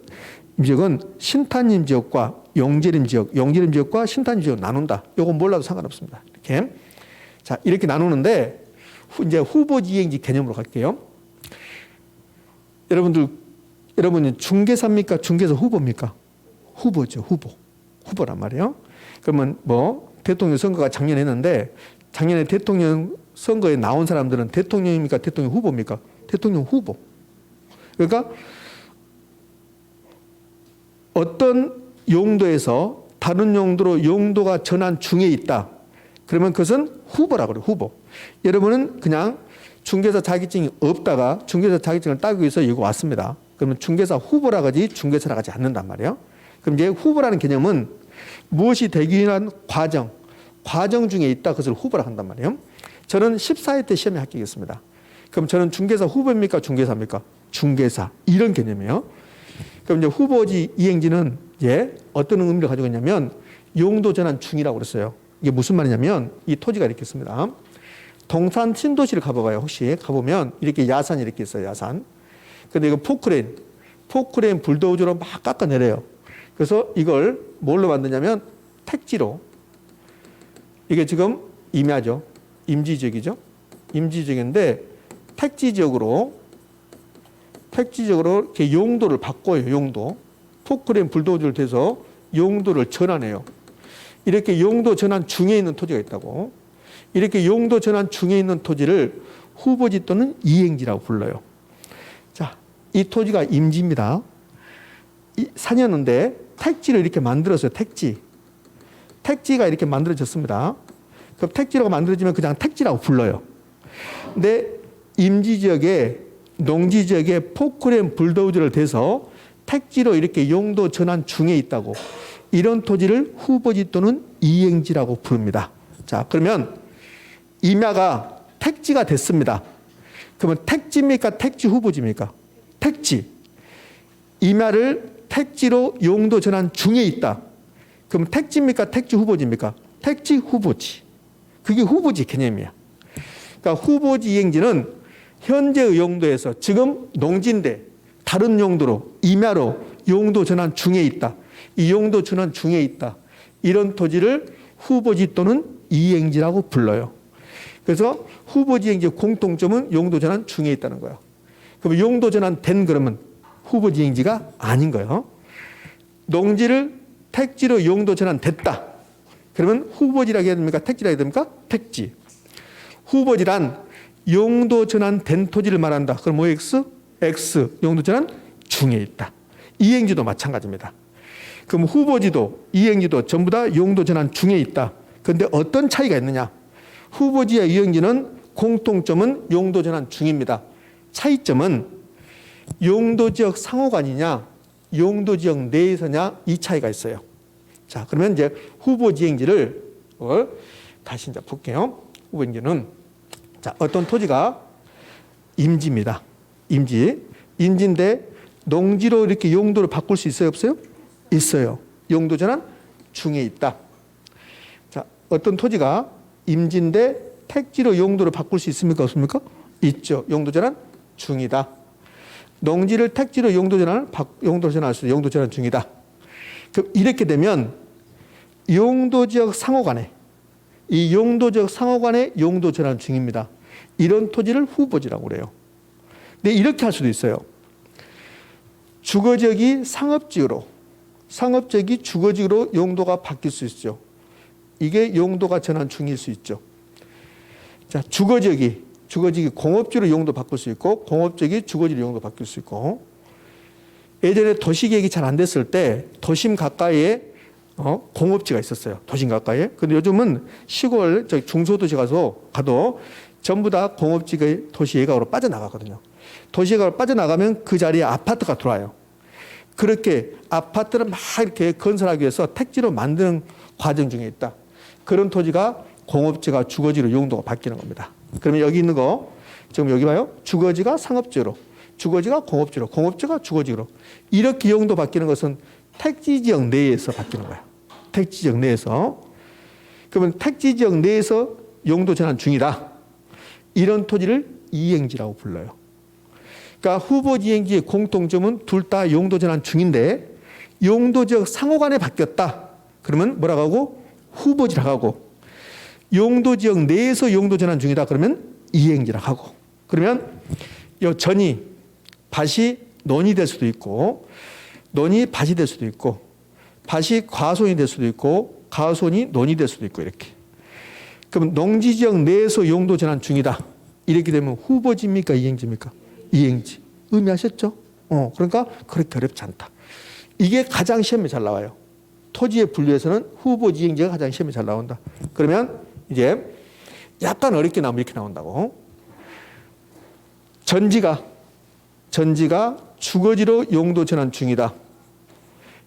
신탄림 지역과 용재림 지역과 신탄림 지역 나눈다. 이건 몰라도 상관없습니다. 이렇게. 자, 이렇게 나누는데 이제 후보지 이행지 개념으로 갈게요. 여러분은 중개사입니까? 중개사 후보입니까? 후보죠. 후보란 말이에요. 그러면 대통령 선거가 작년에 했는데 작년에 대통령 선거에 나온 사람들은 대통령입니까? 대통령 후보입니까? 대통령 후보. 그러니까 어떤 용도에서 다른 용도로 용도가 전환 중에 있다. 그러면 그것은 후보라고 그래요. 후보. 여러분은 그냥 중개사 자격증이 없다가 중개사 자격증을 따기 위해서 여기 왔습니다. 그러면 중개사 후보라고 하지 중개사라고 하지 않는단 말이에요. 그럼 이제 후보라는 개념은 무엇이 되기 위한 과정 중에 있다. 그것을 후보라고 한단 말이에요. 저는 14회 때 시험에 합격했습니다. 그럼 저는 중개사 후보입니까? 중개사입니까? 중개사. 이런 개념이에요. 그럼 이제 후보지 이행지는 이제 어떤 의미를 가지고 있냐면 용도 전환 중이라고 그랬어요. 이게 무슨 말이냐면 이 토지가 이렇게 있습니다. 동산 신도시를 가봐봐요. 혹시 가보면 이렇게 야산이 이렇게 있어요. 야산. 근데 이거 포크레인 불도저로 막 깎아내려요. 그래서 이걸 뭘로 만드냐면 택지로. 이게 지금 임야죠. 임지지역이죠. 임지지역인데 택지지역으로 이렇게 용도를 바꿔요. 용도. 포크레인 불도저를 대서 용도를 전환해요. 이렇게 용도 전환 중에 있는 토지가 있다고. 이렇게 용도 전환 중에 있는 토지를 후보지 또는 이행지라고 불러요. 자, 이 토지가 임지입니다. 산이었는데 택지를 이렇게 만들었어요. 택지가 이렇게 만들어졌습니다. 그럼 택지라고 만들어지면 그냥 택지라고 불러요. 근데 임지지역에 농지지역에 포크레인 불도저를 대서 택지로 이렇게 용도 전환 중에 있다고. 이런 토지를 후보지 또는 이행지라고 부릅니다. 자, 그러면 임야가 택지가 됐습니다. 그러면 택지입니까? 택지 후보지입니까? 택지. 임야를 택지로 용도 전환 중에 있다. 그럼 택지입니까? 택지 후보지입니까? 택지 후보지. 그게 후보지 개념이야. 그러니까 후보지 이행지는 현재의 용도에서 지금 농지인데 다른 용도로 임야로 용도 전환 중에 있다. 이 용도 전환 중에 있다. 이런 토지를 후보지 또는 이행지라고 불러요. 그래서 후보지 이행지의 공통점은 용도 전환 중에 있다는 거예요. 그럼 용도 전환 된 그러면 후보지 이행지가 아닌 거예요. 농지를 택지로 용도 전환 됐다. 그러면 후보지라고 해야 됩니까? 택지라고 해야 됩니까? 택지. 후보지란 용도 전환된 토지를 말한다. 그럼 OX? X. 용도 전환 중에 있다. 이행지도 마찬가지입니다. 그럼 후보지도 이행지도 전부 다 용도 전환 중에 있다. 그런데 어떤 차이가 있느냐? 후보지와 이행지는 공통점은 용도 전환 중입니다. 차이점은 용도지역 상호간이냐 용도지역 내에서냐 이 차이가 있어요. 자, 그러면 이제 후보지행지를 다시 이제 볼게요. 후보지행지는 자, 어떤 토지가 임지입니다. 임지인데 농지로 이렇게 용도를 바꿀 수 있어요, 없어요? 있어요. 용도 전환 중에 있다. 자, 어떤 토지가 임지인데 택지로 용도를 바꿀 수 있습니까, 없습니까? 있죠. 용도 전환 중이다. 농지를 택지로 용도 전환할 수 있는 용도 전환 중이다. 그럼 이렇게 되면 용도지역 상호간에 이 용도지역 상호간에 용도 전환 중입니다. 이런 토지를 후보지라고 그래요. 근데 이렇게 할 수도 있어요. 주거지역이 상업지역이 주거지역으로 용도가 바뀔 수 있죠. 이게 용도가 전환 중일 수 있죠. 자, 주거지역이 공업지로 용도 바꿀 수 있고 공업지역이 주거지로 용도 바뀔 수 있고 예전에 도시계획이 잘 안 됐을 때 도심 가까이에 공업지가 있었어요. 도심 가까이에. 근데 요즘은 시골 중소도시 가도 전부 다 공업지가 도시 예각으로 빠져나가거든요. 도시 예각으로 빠져나가면 그 자리에 아파트가 들어와요. 그렇게 아파트를 막 이렇게 건설하기 위해서 택지로 만드는 과정 중에 있다. 그런 토지가 공업지가 주거지로 용도가 바뀌는 겁니다. 그러면 여기 있는 거 지금 여기 봐요. 주거지가 상업지로, 주거지가 공업지로, 공업지가 주거지로 이렇게 용도 바뀌는 것은 택지지역 내에서 바뀌는 거예요. 택지지역 내에서. 그러면 택지지역 내에서 용도 전환 중이다. 이런 토지를 이행지라고 불러요. 그러니까 후보지 이행지의 공통점은 둘 다 용도 전환 중인데 용도지역 상호간에 바뀌었다. 그러면 뭐라고 하고? 후보지라고 하고 용도지역 내에서 용도 전환 중이다. 그러면 이행지라고 하고 그러면 이 전이 밭이 논이 될 수도 있고 논이 밭이 될 수도 있고 밭이 과손이 될 수도 있고 과손이 논이 될 수도 있고 이렇게. 그럼 농지지역 내에서 용도 전환 중이다. 이렇게 되면 후보지입니까? 이행지입니까? 이행지. 의미하셨죠? 그러니까 그렇게 어렵지 않다. 이게 가장 시험에 잘 나와요. 토지의 분류에서는 후보지 이행지가 가장 시험에 잘 나온다. 그러면 이제 약간 어렵게 나오면 이렇게 나온다고. 전지가 주거지로 용도 전환 중이다.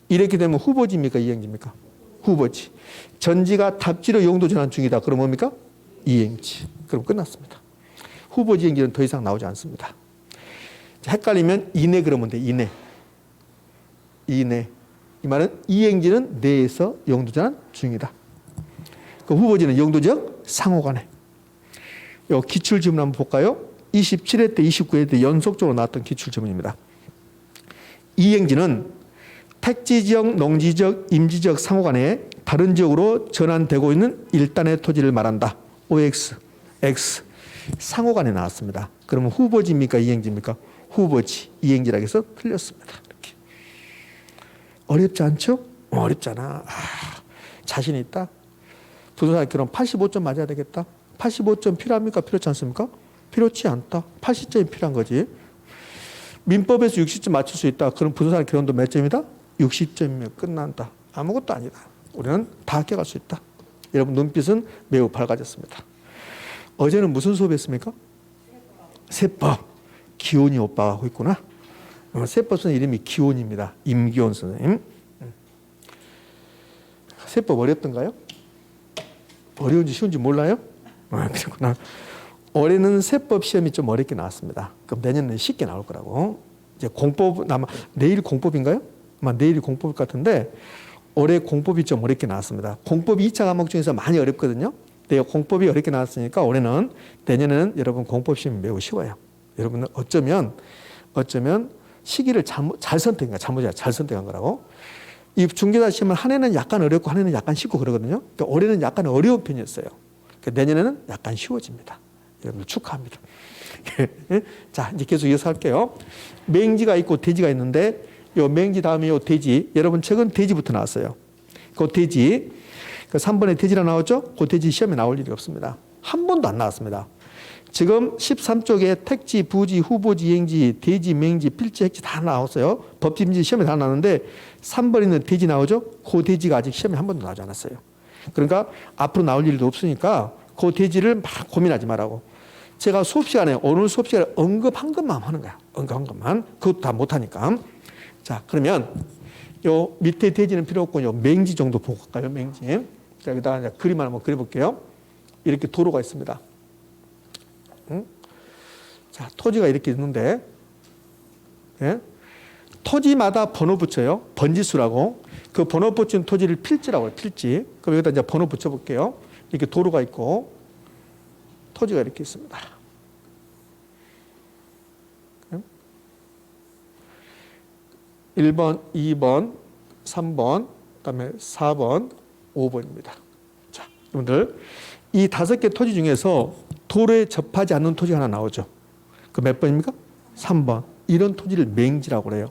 이렇게 되면 후보지입니까? 이행지입니까? 후보지. 전지가 답지로 용도 전환 중이다. 그럼 뭡니까? 이행지. 그럼 끝났습니다. 후보지 이행지는 더 이상 나오지 않습니다. 헷갈리면 이내 그러면 돼. 이내. 이 말은 이행지는 내에서 용도 전환 중이다. 그 후보지는 용도지역 상호간에. 요 기출지문 한번 볼까요? 27회 때 29회 때 연속적으로 나왔던 기출지문입니다. 이행지는 택지지역, 농지지역, 임지지역 상호간에 다른 지역으로 전환되고 있는 일단의 토지를 말한다. OX, X. 상호간에 나왔습니다. 그러면 후보지입니까? 이행지입니까? 후보지. 이행지라고 해서 틀렸습니다. 이렇게. 어렵지 않죠? 어렵잖아. 자신 있다? 부동산 학교는 85점 맞아야 되겠다. 85점 필요합니까? 필요치 않습니까? 필요치 않다. 80점이 필요한 거지. 민법에서 60점 맞출 수 있다. 그럼 부동산 결혼도 몇 점이다? 60점이면 끝난다. 아무것도 아니다. 우리는 다 합격할 수 있다. 여러분 눈빛은 매우 밝아졌습니다. 어제는 무슨 수업했습니까? 세법. 기온이 오빠가 하고 있구나. 세법 선생님 이름이 기온입니다. 임기온 선생님. 세법 어렵던가요? 어려운지 쉬운지 몰라요? 그렇구나. 올해는 세법 시험이 좀 어렵게 나왔습니다. 그럼 내년에 쉽게 나올 거라고. 이제 공법 아마 내일 공법인가요? 아마 내일이 공법일 것 같은데 올해 공법이 좀 어렵게 나왔습니다. 공법이 2차 과목 중에서 많이 어렵거든요. 근데 공법이 어렵게 나왔으니까 올해는 내년에는 여러분 공법 시험이 매우 쉬워요. 여러분은 어쩌면 시기를 잘 선택한 거라고. 이 중개사 시험은 한 해는 약간 어렵고 한 해는 약간 쉽고 그러거든요. 그러니까 올해는 약간 어려운 편이었어요. 그러니까 내년에는 약간 쉬워집니다. 여러분들 축하합니다. 자, 이제 계속 이어서 할게요. 맹지가 있고 돼지가 있는데 요 맹지 다음에 요 돼지. 여러분 책은 돼지부터 나왔어요. 그 돼지. 그 3번에 돼지라 나왔죠? 그 돼지 시험에 나올 일이 없습니다. 한 번도 안 나왔습니다. 지금 13쪽에 택지, 부지, 후보지, 이행지, 돼지, 맹지, 필지, 핵지 다 나왔어요. 법집지 시험에 다 나왔는데 3번에 있는 돼지 나오죠? 그 돼지가 아직 시험에 한 번도 나오지 않았어요. 그러니까 앞으로 나올 일도 없으니까 그 돼지를 막 고민하지 말라고. 제가 수업 시간에 오늘 수업 시간에 언급한 것만 하는 거야. 언급한 것만. 그것도 다 못하니까. 자, 그러면 요 밑에 돼지는 필요 없고 요 맹지 정도 보고 갈까요? 맹지. 자, 여기다가 이제 그림 한번 그려볼게요. 이렇게 도로가 있습니다. 자, 토지가 이렇게 있는데, 예? 토지마다 번호 붙여요. 번지수라고. 그 번호 붙인 토지를 필지라고 해요. 필지. 그럼 여기다 이제 번호 붙여볼게요. 이렇게 도로가 있고, 토지가 이렇게 있습니다. 1번, 2번, 3번, 그다음에 4번, 5번입니다. 자, 여러분들 이 5개 토지 중에서 도로에 접하지 않는 토지가 하나 나오죠. 그 몇 번입니까? 3번. 이런 토지를 맹지라고 그래요.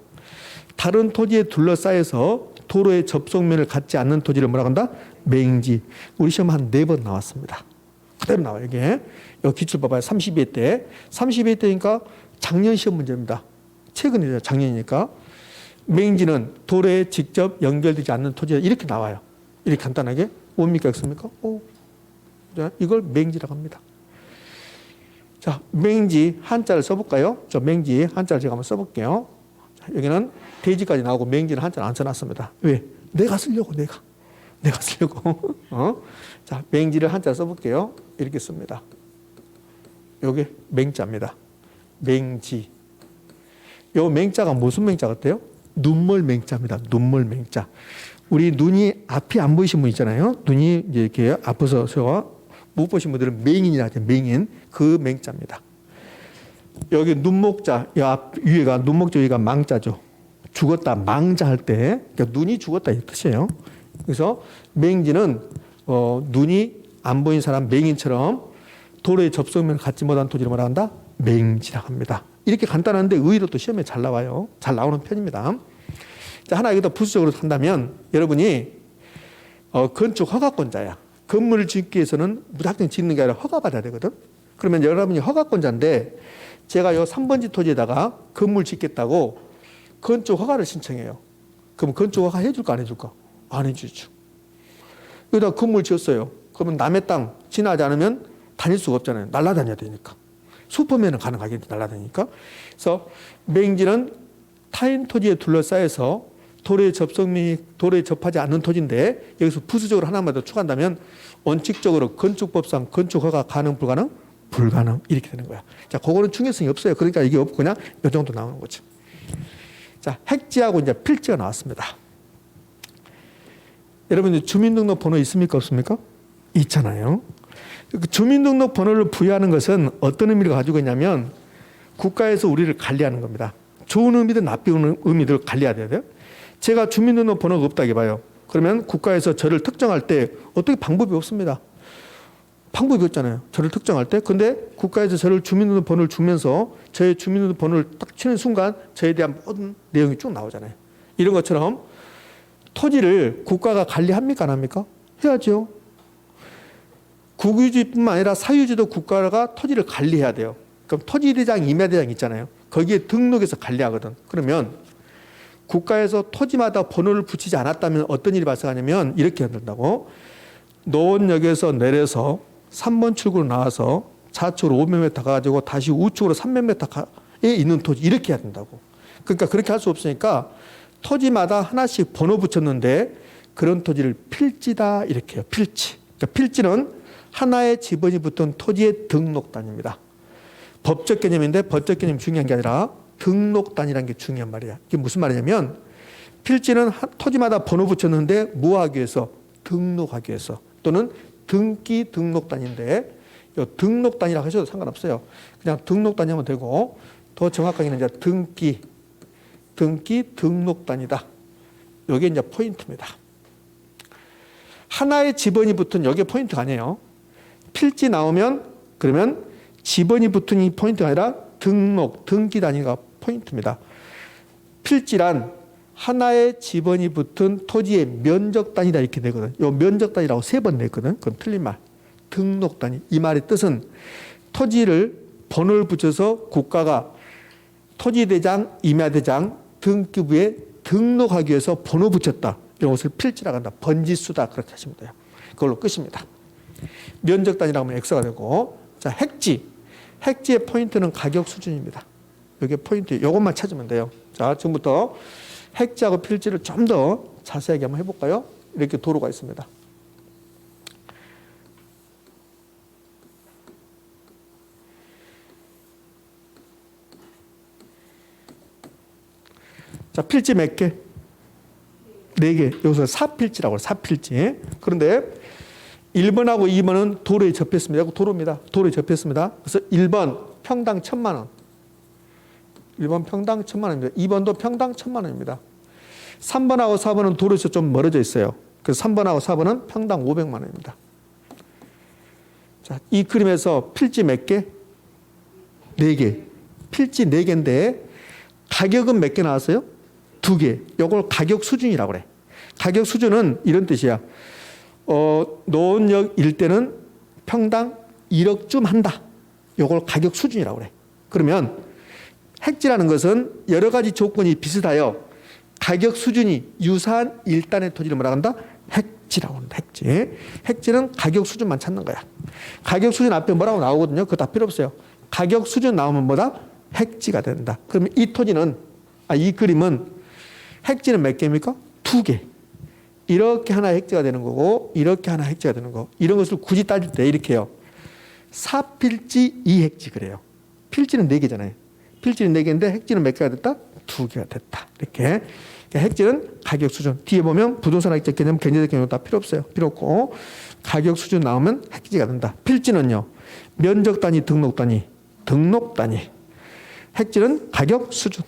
다른 토지에 둘러싸여서 도로의 접속면을 갖지 않는 토지를 뭐라고 한다? 맹지. 우리 시험 한 4번 나왔습니다. 그대로 나와요, 이게. 여기 기출 봐봐요. 32회 때. 32회 때니까 작년 시험 문제입니다. 최근이죠, 작년이니까. 맹지는 도로에 직접 연결되지 않는 토지다. 이렇게 나와요. 이렇게 간단하게. 뭡니까? 없습니까? 이걸 맹지라고 합니다. 자, 맹지 한자를 써볼까요? 저 맹지 한자를 제가 한번 써볼게요. 자, 여기는 돼지까지 나오고 맹지는 한자를 안 써놨습니다. 왜? 내가 쓰려고, 내가 쓰려고. 자, 맹지를 한자 써볼게요. 이렇게 씁니다. 요게 맹자입니다. 맹지. 요 맹자가 무슨 맹자 같아요? 눈멀 맹자입니다. 눈멀 맹자. 우리 눈이 앞이 안 보이신 분 있잖아요. 눈이 이제 이렇게 아파서 못 보신 분들은 맹인이라 하죠. 맹인. 그 맹자입니다. 여기 눈목자, 위에가 눈목자 위가 망자죠. 죽었다, 망자 할 때, 그러니까 눈이 죽었다 이 뜻이에요. 그래서 맹지는 눈이 안 보인 사람 맹인처럼 도로의 접속면을 갖지 못한 토지를 뭐라 한다? 맹지라고 합니다. 이렇게 간단한데 의외로 또 시험에 잘 나와요. 잘 나오는 편입니다. 자, 하나 여기다 부수적으로 한다면 여러분이 건축 허가권자야. 건물을 짓기 위해서는 무작정 짓는 게 아니라 허가받아야 되거든. 그러면 여러분이 허가권자인데 제가 요 3번지 토지에다가 건물 짓겠다고 건축 허가를 신청해요. 그럼 건축 허가 해줄까 안 해줄까? 안 해주죠. 여기다 건물 지었어요. 그러면 남의 땅 지나지 않으면 다닐 수가 없잖아요. 날아다녀야 되니까. 슈퍼맨은 가능하겠지, 날아다니니까. 그래서 맹지는 타인 토지에 둘러싸여서 도로에 접하지 않는 토지인데 여기서 부수적으로 하나만 더 추가한다면 원칙적으로 건축법상 건축허가 가능 불가능? 불가능. 이렇게 되는 거야. 자, 그거는 중요성이 없어요. 그러니까 이게 없고 그냥 이 정도 나오는 거죠. 자, 핵지하고 이제 필지가 나왔습니다. 여러분 주민등록 번호 있습니까? 없습니까? 있잖아요. 주민등록 번호를 부여하는 것은 어떤 의미를 가지고 있냐면 국가에서 우리를 관리하는 겁니다. 좋은 의미든 나쁜 의미들 관리해야 돼요. 제가 주민등록 번호가 없다고 봐요. 그러면 국가에서 저를 특정할 때 어떻게 방법이 없습니다. 방법이 없잖아요. 저를 특정할 때. 근데 국가에서 저를 주민등록 번호를 주면서 저의 주민등록 번호를 딱 치는 순간 저에 대한 모든 내용이 쭉 나오잖아요. 이런 것처럼 토지를 국가가 관리합니까? 안 합니까? 해야죠. 국유지뿐만 아니라 사유지도 국가가 토지를 관리해야 돼요. 그럼 토지대장, 임야대장 있잖아요. 거기에 등록해서 관리하거든. 그러면 국가에서 토지마다 번호를 붙이지 않았다면 어떤 일이 발생하냐면 이렇게 한다고. 노원역에서 내려서 3번 출구로 나와서 좌측으로 500m 가가지고 다시 우측으로 300m에 있는 토지 이렇게 해야 된다고. 그러니까 그렇게 할 수 없으니까 토지마다 하나씩 번호 붙였는데 그런 토지를 필지다 이렇게 해요. 필지. 그러니까 필지는 하나의 지번이 붙은 토지의 등록단입니다. 법적 개념인데 법적 개념이 중요한 게 아니라 등록단이라는 게 중요한 말이야. 이게 무슨 말이냐면 필지는 토지마다 번호 붙였는데 뭐 하기 위해서? 등록하기 위해서. 또는 등기 등록단인데 이 등록단이라고 하셔도 상관없어요. 그냥 등록단이 하면 되고 더 정확하게는 이제 등기 등록단이다. 요게 이제 포인트입니다. 하나의 지번이 붙은 요게 포인트가 아니에요. 필지 나오면 그러면 지번이 붙은 이 포인트가 아니라 등록, 등기 단위가 포인트입니다. 필지란 하나의 지번이 붙은 토지의 면적 단위다 이렇게 되거든. 요 면적 단위라고 3번 냈거든. 그건 틀린 말. 등록 단위. 이 말의 뜻은 토지를 번호를 붙여서 국가가 토지대장, 임야대장 등기부에 등록하기 위해서 번호 붙였다. 이것을 필지라고 한다. 번지수다. 그렇게 하시면 돼요. 그걸로 끝입니다. 면적 단위라고 하면 X가 되고, 자, 획지. 획지의 포인트는 가격 수준입니다. 이게 포인트. 이것만 찾으면 돼요. 자, 지금부터 획지하고 필지를 좀 더 자세하게 한번 해볼까요? 이렇게 도로가 있습니다. 자, 필지 몇 개? 4개. 여기서 사필지라고 해요. 사필지. 그런데 1번하고 2번은 도로에 접했습니다. 도로입니다. 도로에 접했습니다. 그래서 1번 평당 1,000만 원. 1번 평당 1,000만 원입니다. 2번도 평당 1,000만 원입니다. 3번하고 4번은 도로에서 좀 멀어져 있어요. 그래서 3번하고 4번은 평당 500만 원입니다. 자, 이 그림에서 필지 몇 개? 4개. 필지 4개인데 가격은 몇 개 나왔어요? 2개. 이걸 가격 수준이라고 그래. 가격 수준은 이런 뜻이야. 노원역 일대는 평당 1억쯤 한다. 이걸 가격 수준이라고 그래. 그러면 획지라는 것은 여러 가지 조건이 비슷하여 가격 수준이 유사한 일단의 토지를 뭐라 한다? 획지라고 한다. 획지. 획지는 가격 수준만 찾는 거야. 가격 수준 앞에 뭐라고 나오거든요. 그거 다 필요 없어요. 가격 수준 나오면 뭐다? 획지가 된다. 그러면 이 토지는, 이 그림은 획지는 몇 개입니까? 2개. 이렇게 하나 획지가 되는 거고, 이렇게 하나 획지가 되는 거. 이런 것을 굳이 따질 때 이렇게 해요. 사필지 2획지 그래요. 필지는 4개잖아요. 필지는 4개인데 획지는 몇 개가 됐다? 2개가 됐다. 이렇게. 그러니까 획지는 가격 수준. 뒤에 보면 부동산 학적 개념, 경제적 개념 다 필요 없어요. 필요 없고 가격 수준 나오면 획지가 된다. 필지는요. 면적 단위, 등록 단위. 등록 단위. 획지는 가격 수준.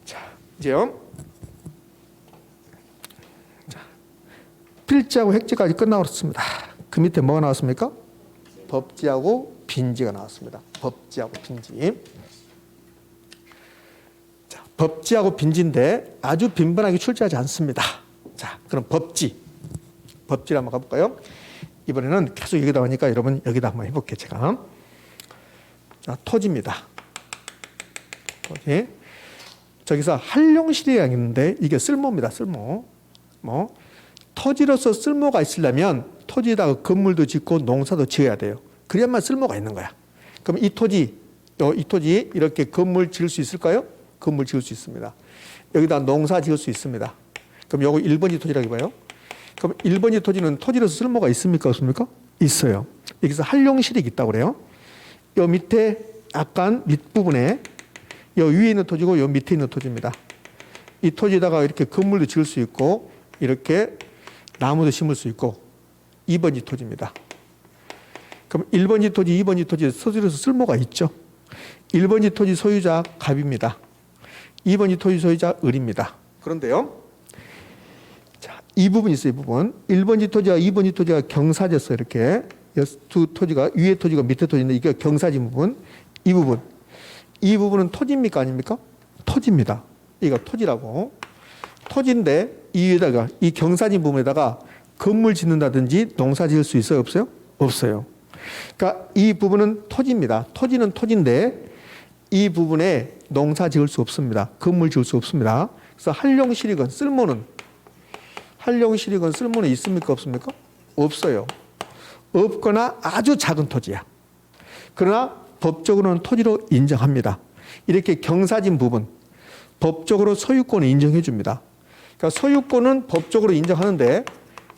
자, 이제요. 자, 필지하고 획지까지 끝나버렸습니다. 그 밑에 뭐가 나왔습니까? 법지하고 빈지가 나왔습니다. 법지하고 빈지. 자, 법지하고 빈지인데 아주 빈번하게 출제하지 않습니다. 자, 그럼 법지를 한번 가볼까요? 이번에는 계속 여기다 하니까 여러분 여기다 한번 해볼게요. 제가. 자, 토지입니다. 토지. 저기서 한룡실이라는 게 있는데 이게 쓸모입니다. 쓸모. 토지로서 쓸모가 있으려면 토지에다가 건물도 짓고 농사도 지어야 돼요. 그래야만 쓸모가 있는 거야. 그럼 이 토지 이렇게 건물 지을 수 있을까요? 건물 지을 수 있습니다. 여기다 농사 지을 수 있습니다. 그럼 요거 1번지 토지라고 봐요. 그럼 1번지 토지는 토지로서 쓸모가 있습니까? 없습니까? 있어요. 여기서 한룡실이 있다고 그래요. 요 밑에 약간 밑부분에 요 위에 있는 토지고 요 밑에 있는 토지입니다. 이 토지에다가 이렇게 건물도 지을 수 있고 이렇게 나무도 심을 수 있고 2번지 토지입니다. 그럼 1번지 토지, 2번지 토지 토지로서 쓸모가 있죠. 1번지 토지 소유자 갑입니다. 2번지 토지 소유자 을입니다. 그런데요. 자, 이 부분이 있어요. 이 부분. 1번지 토지와 2번지 토지가 경사졌어요. 이렇게. 두 토지가 위에 토지가 밑에 토지인데 이게 경사진 부분. 이 부분. 이 부분은 토지입니까? 아닙니까? 토지입니다. 이거 토지라고. 토지인데 이 위에다가 이 경사진 부분에다가 건물 짓는다든지 농사 지을 수 있어요? 없어요? 없어요. 그러니까 이 부분은 토지입니다. 토지는 토지인데 이 부분에 농사 지을 수 없습니다. 건물 지을 수 없습니다. 그래서 한룡실익은 쓸모는 있습니까? 없습니까? 없어요. 없거나 아주 작은 토지야. 그러나 법적으로는 토지로 인정합니다. 이렇게 경사진 부분 법적으로 소유권을 인정해 줍니다. 그러니까 소유권은 법적으로 인정하는데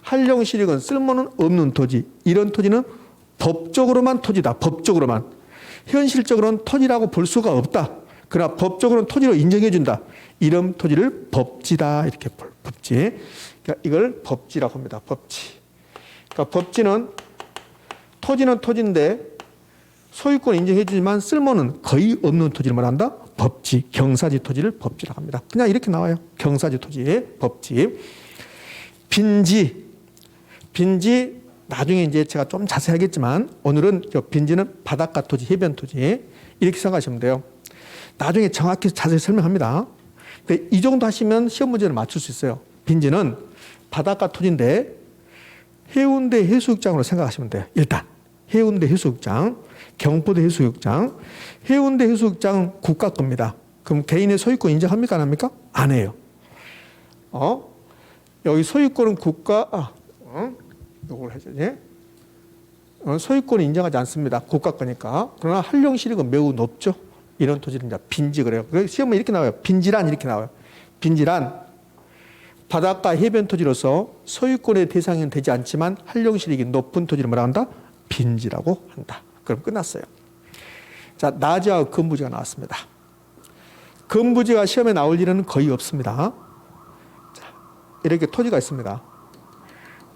한룡실익은 쓸모는 없는 토지. 이런 토지는 법적으로만 토지다. 법적으로만. 현실적으로는 토지라고 볼 수가 없다. 그러나 법적으로는 토지로 인정해 준다. 이런 토지를 법지다. 이렇게 법지. 그러니까 이걸 법지라고 합니다. 법지. 그러니까 법지는 토지는 토지인데 소유권 인정해 주지만 쓸모는 거의 없는 토지를 말한다. 법지, 경사지 토지를 법지라고 합니다. 그냥 이렇게 나와요. 경사지 토지의 법지. 빈지, 빈지 나중에 이제 제가 좀 자세히 하겠지만 오늘은 빈지는 바닷가 토지, 해변 토지 이렇게 생각하시면 돼요. 나중에 정확히 자세히 설명합니다. 근데 이 정도 하시면 시험 문제를 맞출 수 있어요. 빈지는 바닷가 토지인데 해운대 해수욕장으로 생각하시면 돼요. 일단 해운대 해수욕장, 경포대 해수욕장, 해운대 해수욕장 국가 겁니다. 그럼 개인의 소유권 인정합니까? 안 합니까? 안 해요. 여기 소유권은 국가, 이걸 해야지. 소유권을 인정하지 않습니다. 국가 거니까. 그러나 활용실익은 매우 높죠. 이런 토지를 이제 빈지 그래요. 시험에 이렇게 나와요. 빈지란 이렇게 나와요. 빈지란 바닷가 해변 토지로서 소유권의 대상은 되지 않지만 활용실익이 높은 토지를 뭐라 한다? 빈지라고 한다. 그럼 끝났어요. 자, 나지와 건부지가 나왔습니다. 건부지가 시험에 나올 일은 거의 없습니다. 자, 이렇게 토지가 있습니다.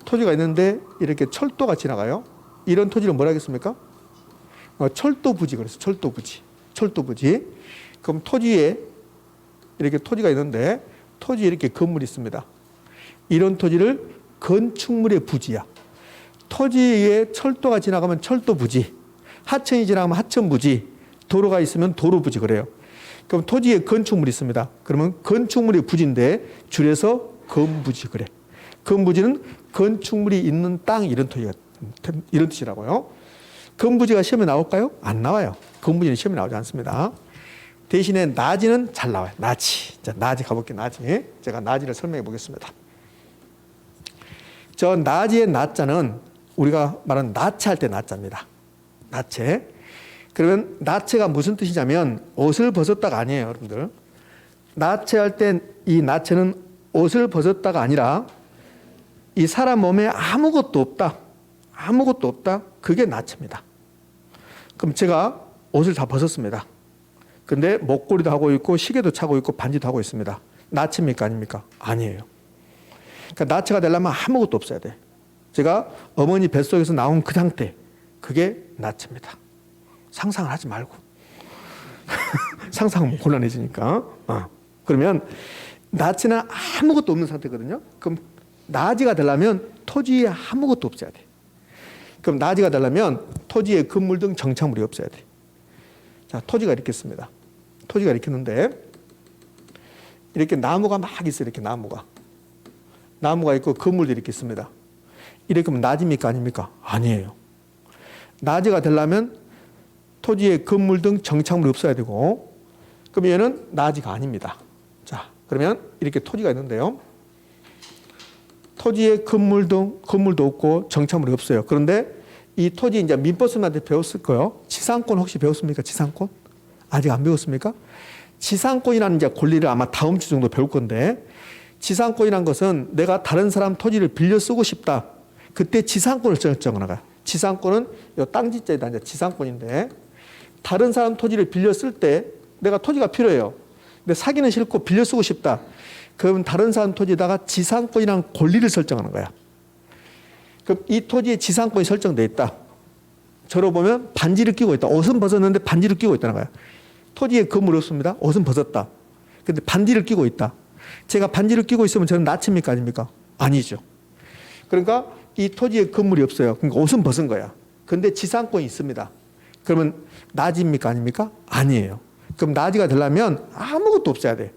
토지가 있는데 이렇게 철도가 지나가요. 이런 토지를 뭐라 하겠습니까? 철도부지 그래서 철도부지. 철도부지. 그럼 토지에 이렇게 토지가 있는데 토지에 이렇게 건물이 있습니다. 이런 토지를 건축물의 부지야. 토지에 철도가 지나가면 철도부지, 하천이 지나가면 하천부지, 도로가 있으면 도로부지 그래요. 그럼 토지에 건축물이 있습니다. 그러면 건축물의 부지인데 줄여서 건부지 그래. 건부지는 건축물이 있는 땅 이런 토지가 이런 뜻이라고요. 건부지가 시험에 나올까요? 안 나와요. 건부지는 시험에 나오지 않습니다. 대신에 나지는 잘 나와요. 나지. 자, 나지 가볼게요. 나지. 제가 나지를 설명해 보겠습니다. 저 나지의 나자는 우리가 말하는 나체할 때 나자입니다. 나체. 그러면 나체가 무슨 뜻이냐면 옷을 벗었다가 아니에요, 여러분들. 나체할 때 이 나체는 옷을 벗었다가 아니라 이 사람 몸에 아무것도 없다. 아무것도 없다. 그게 나체입니다. 그럼 제가 옷을 다 벗었습니다. 근데 목걸이도 하고 있고 시계도 차고 있고 반지도 하고 있습니다. 나체입니까? 아닙니까? 아니에요. 그러니까 나체가 되려면 아무것도 없어야 돼. 제가 어머니 뱃속에서 나온 그 상태, 그게 나체입니다. 상상을 하지 말고. 상상하면 곤란해지니까. 그러면 나체는 아무것도 없는 상태거든요. 그럼 나지가 되려면 토지에 아무것도 없어야 돼. 그럼 나지가 되려면 토지에 건물 등 정착물이 없어야 돼. 자, 토지가 이렇게 있습니다. 토지가 이렇게 있는데 이렇게 나무가 막 있어요. 이렇게 나무가 있고 건물들이 이렇게 있습니다. 이렇게 하면 나지입니까? 아닙니까? 아니에요. 나지가 되려면 토지에 건물 등 정착물이 없어야 되고 그럼 얘는 나지가 아닙니다. 자, 그러면 이렇게 토지가 있는데요. 토지에 건물도 없고 정착물이 없어요. 그런데 이 토지 이제 민법선생님한테 배웠을 거예요. 지상권 혹시 배웠습니까? 지상권? 아직 안 배웠습니까? 지상권이라는 이제 권리를 아마 다음 주 정도 배울 건데 지상권이라는 것은 내가 다른 사람 토지를 빌려 쓰고 싶다. 그때 지상권을 정하는 지상권은 이 땅지자에다 이제 지상권인데 다른 사람 토지를 빌려 쓸 때 내가 토지가 필요해요. 근데 사기는 싫고 빌려 쓰고 싶다. 그럼 다른 사람 토지에다가 지상권이라는 권리를 설정하는 거야. 그럼 이 토지에 지상권이 설정되어 있다. 저로 보면 반지를 끼고 있다. 옷은 벗었는데 반지를 끼고 있다는 거야. 토지에 건물이 없습니다. 옷은 벗었다. 근데 반지를 끼고 있다. 제가 반지를 끼고 있으면 저는 나치입니까? 아닙니까? 아니죠. 그러니까 이 토지에 건물이 없어요. 그러니까 옷은 벗은 거야. 근데 지상권이 있습니다. 그러면 나지입니까? 아닙니까? 아니에요. 그럼 나지가 되려면 아무것도 없어야 돼.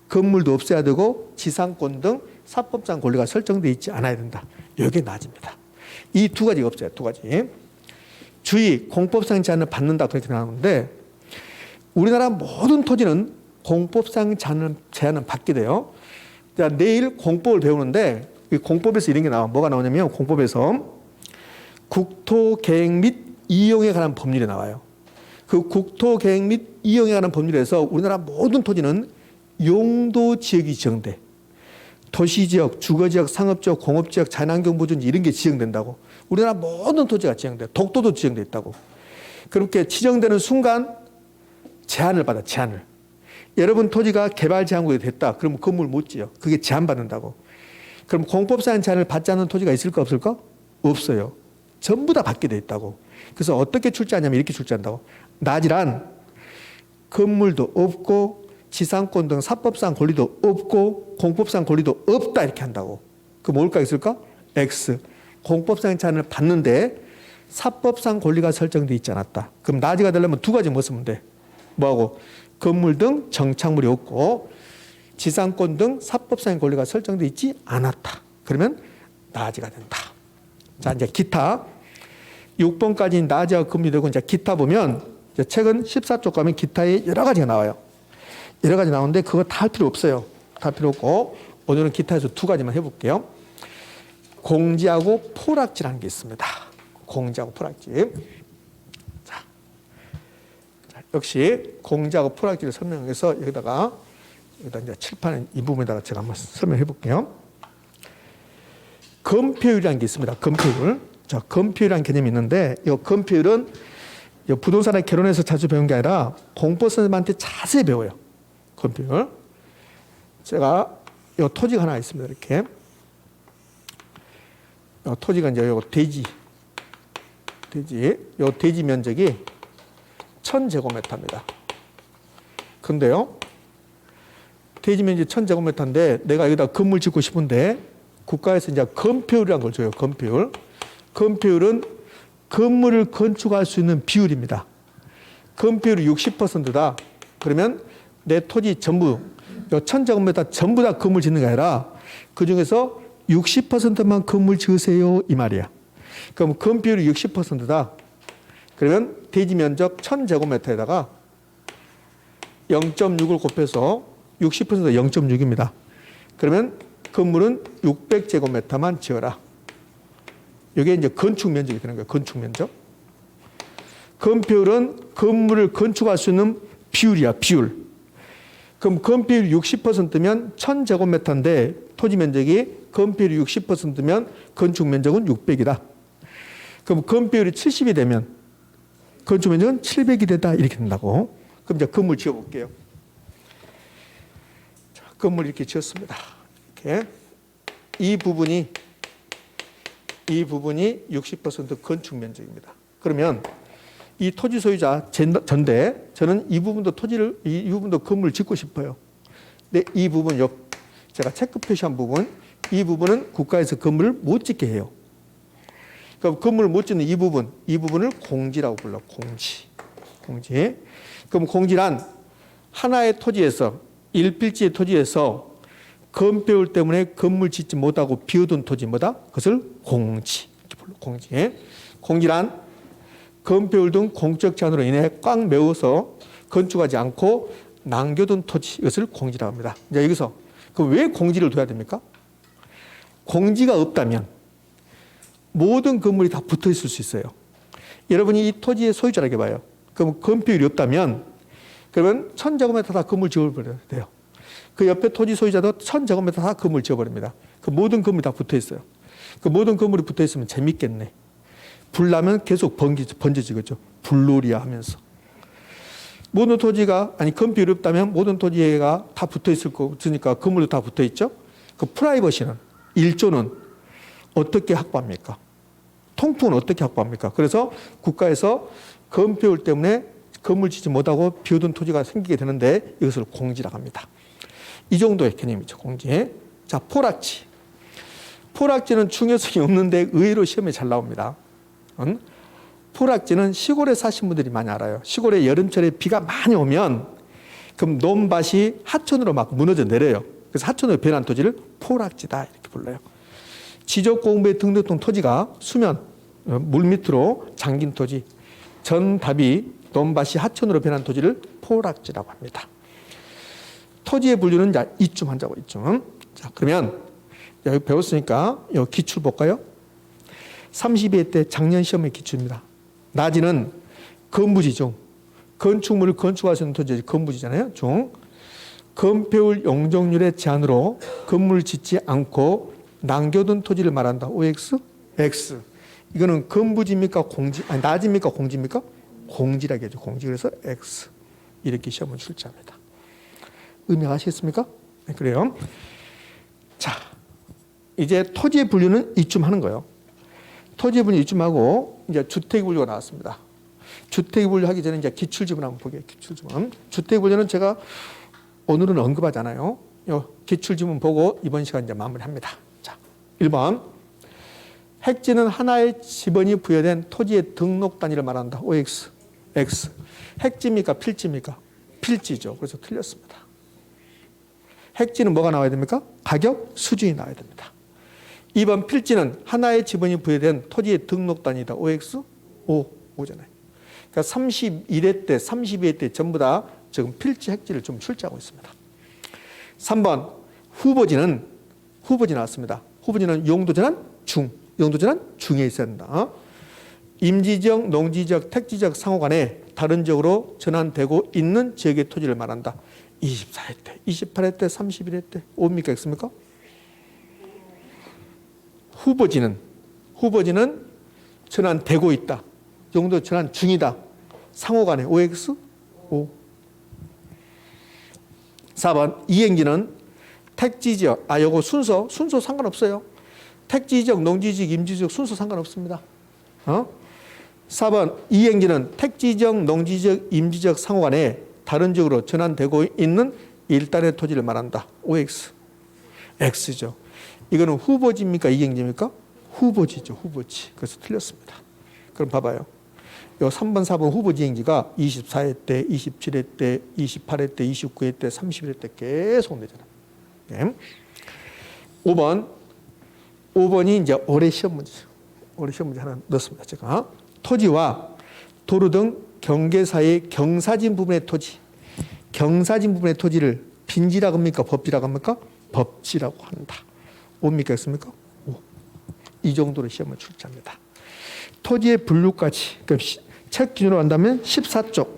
건물도 없어야 되고 지상권 등 사법상 권리가 설정되어 있지 않아야 된다. 이게 나지입니다. 이 두 가지가 없어요. 두 가지. 주의, 공법상 제한을 받는다 그렇게 나오는데 우리나라 모든 토지는 공법상 제한은 받게 돼요. 자, 내일 공법을 배우는데 이 공법에서 이런 게 나와. 뭐가 나오냐면 공법에서 국토계획 및 이용에 관한 법률이 나와요. 그 국토계획 및 이용에 관한 법률에서 우리나라 모든 토지는 용도지역이 지정돼. 도시지역, 주거지역, 상업지역, 공업지역, 자연환경보존지 이런 게 지정된다고. 우리나라 모든 토지가 지정돼. 독도도 지정돼 있다고. 그렇게 지정되는 순간 제한을 받아. 제한을. 여러분 토지가 개발제한구역이 됐다. 그러면 건물 못 지어. 그게 제한받는다고. 그럼 공법상 제한을 받지 않는 토지가 있을까 없을까? 없어요. 전부 다 받게 돼 있다고. 그래서 어떻게 출제하냐면 이렇게 출제한다고. 나지란 건물도 없고 지상권 등 사법상 권리도 없고 공법상 권리도 없다 이렇게 한다고. 그 뭘까 있을까? X. 공법상 제한을 받는데 사법상 권리가 설정돼 있지 않았다. 그럼 나지가 되려면 두 가지 뭐 쓰면 돼? 뭐하고? 건물 등 정착물이 없고 지상권 등 사법상의 권리가 설정돼 있지 않았다. 그러면 나지가 된다. 자, 이제 기타 6번까지 나지와 금이 되고 이제 기타 보면 이제 책은 14쪽 가면 기타에 여러 가지가 나와요. 여러 가지 나오는데 그거 다 할 필요 없어요. 다 필요 없고 오늘은 기타에서 두 가지만 해볼게요. 공지하고 포락지라는 게 있습니다. 공지하고 포락지. 자, 역시 공지하고 포락지를 설명해서 여기다 이제 칠판에 이 부분에다가 제가 한번 설명해 볼게요. 건폐율이라는 게 있습니다. 건폐율. 자, 건폐율이라는 개념이 있는데 이 건폐율은 부동산의 개론에서 자주 배운 게 아니라 공법 선생님한테 자세히 배워요. 건폐율. 제가 이 토지가 하나 있습니다. 이렇게. 이 토지가 이제 요 대지. 요 대지 면적이 1000제곱미터입니다. 근데요, 대지 면적이 1000제곱미터인데 내가 여기다 건물 짓고 싶은데 국가에서 이제 건폐율이라는 걸 줘요. 건폐율. 건폐율은 건물을 건축할 수 있는 비율입니다. 건폐율이 60%다. 그러면 내 토지 전부, 요 1000제곱미터 전부 다 건물 짓는 게 아니라 그 중에서 60%만 건물 지으세요. 이 말이야. 그럼 건폐율이 60%다. 그러면 대지 면적 1000제곱미터에다가 0.6을 곱해서 60%가 0.6입니다. 그러면 건물은 600제곱미터만 지어라. 이게 이제 건축 면적이 되는 거예요. 건축 면적. 건폐율은 건물을 건축할 수 있는 비율이야. 비율. 그럼 건폐율이 60%면 1000제곱미터인데 토지 면적이 건폐율이 60%면 건축 면적은 600이다. 그럼 건폐율이 70이 되면 건축 면적은 700이 되다. 이렇게 된다고. 그럼 이제 건물 지어볼게요. 자, 건물 이렇게 지었습니다. 이렇게. 이 부분이 60% 건축 면적입니다. 그러면 이 토지 소유자 전대 저는 이 부분도 이 부분도 건물을 짓고 싶어요. 근데 이 부분 제가 체크 표시한 부분 이 부분은 국가에서 건물을 못 짓게 해요. 그럼 건물을 못 짓는 이 부분을 공지라고 불러. 공지. 그럼 공지란 하나의 토지에서 일필지의 토지에서 건폐율 때문에 건물 짓지 못하고 비워둔 토지 뭐다? 그것을 공지. 이렇게 불러. 공지. 공지란 건폐율 등 공적 제한으로 인해 꽉 메워서 건축하지 않고 남겨둔 토지 이것을 공지라고 합니다. 이제 여기서 그럼 왜 공지를 둬야 됩니까? 공지가 없다면 모든 건물이 다 붙어 있을 수 있어요. 여러분이 이 토지의 소유자라고 봐요. 그럼 건폐율이 없다면 그러면 1000제곱미터 다 건물 지어버려야 돼요. 그 옆에 토지 소유자도 1000제곱미터 다 건물 지어버립니다. 그 모든 건물이 다 붙어 있어요. 그 모든 건물이 붙어 있으면 재밌겠네. 불 나면 계속 번져지겠죠. 불놀이야 하면서. 모든 토지가 건폐율이 없다면 모든 토지가 다 붙어 있을 거니까 건물도 다 붙어 있죠. 그 프라이버시는 일조는 어떻게 확보합니까? 통풍은 어떻게 확보합니까? 그래서 국가에서 건폐율 때문에 건물 짓지 못하고 비워둔 토지가 생기게 되는데 이것을 공지라고 합니다. 이 정도의 개념이죠. 공지. 자, 포락지. 포락지는 중요성이 없는데 의외로 시험에 잘 나옵니다. 포락지는 시골에 사신 분들이 많이 알아요. 시골에 여름철에 비가 많이 오면 그럼 논밭이 하천으로 막 무너져 내려요. 그래서 하천으로 변한 토지를 포락지다 이렇게 불러요. 지적공부에 등록된 토지가 수면, 물 밑으로 잠긴 토지, 전답이 논밭이 하천으로 변한 토지를 포락지라고 합니다. 토지의 분류는 이쯤 한자고 이쯤. 자, 그러면 여기 배웠으니까 여기 기출 볼까요? 32회 때 작년 시험의 기출입니다. 나지는 건부지죠. 건축물을 건축할 수 있는 토지 건부지잖아요. 중. 건폐율 용적률의 제한으로 건물을 짓지 않고 남겨둔 토지를 말한다. OX? X. 이거는 건부지입니까? 공지? 아니, 나지입니까? 공지입니까? 공지라고 하죠. 공지. 그래서 X. 이렇게 시험을 출제합니다. 의미 아시겠습니까? 네, 그래요. 자, 이제 토지의 분류는 이쯤 하는 거예요. 토지의 분류 이쯤 하고 이제 주택 분류가 나왔습니다. 주택 분류하기 전에 이제 기출지문 한번 보게요. 기출지문. 주택 분류는 제가 오늘은 언급하잖아요. 요 기출지문 보고 이번 시간 이제 마무리합니다. 자, 1번. 핵지는 하나의 지번이 부여된 토지의 등록 단위를 말한다. OX, X. 핵지입니까? 필지입니까? 필지죠. 그래서 틀렸습니다. 핵지는 뭐가 나와야 됩니까? 가격, 수준이 나와야 됩니다. 2번 필지는 하나의 지번이 부여된 토지의 등록 단위다. OX, O잖아요. 그러니까 31회 때, 32회 때 전부 다 지금 필지 핵지를 좀 출제하고 있습니다. 3번 후보지는 후보지 나왔습니다. 후보지는 용도전환 중, 용도전환 중에 있어야 된다. 임지지역, 농지지역, 택지지역 상호 간에 다른 지역으로 전환되고 있는 지역의 토지를 말한다. 24회 때, 28회 때, 31회 때, 옵니까? X입니까? 후보지는 전환되고 있다. 용도 전환 중이다. 상호 간에 OX, O. 4번 이행지는 택지지역, 요거 순서 상관없어요. 택지지역, 농지지역, 임지지역 순서 상관없습니다. 4번 이행지는 택지지역, 농지지역, 임지지역 상호 간에 다른 지역으로 전환되고 있는 일단의 토지를 말한다. OX, X죠. 이거는 후보지입니까? 이행지입니까? 후보지죠. 후보지. 그래서 틀렸습니다. 그럼 봐봐요. 요 3번, 4번 후보지 이행지가 24회 때, 27회 때, 28회 때, 29회 때, 31회 때 계속 되잖아요. 네. 5번이 이제 올해 시험 문제죠. 올해 시험 문제 하나 넣었습니다. 제가 토지와 도로 등 경계 사이의 경사진 부분의 토지, 경사진 부분의 토지를 빈지라고 합니까? 법지라고 합니까? 법지라고 한다. 옵니까? X입니까? 오. 이 정도로 시험을 출제합니다. 토지의 분류까지, 그러니까 책 기준으로 한다면 14쪽,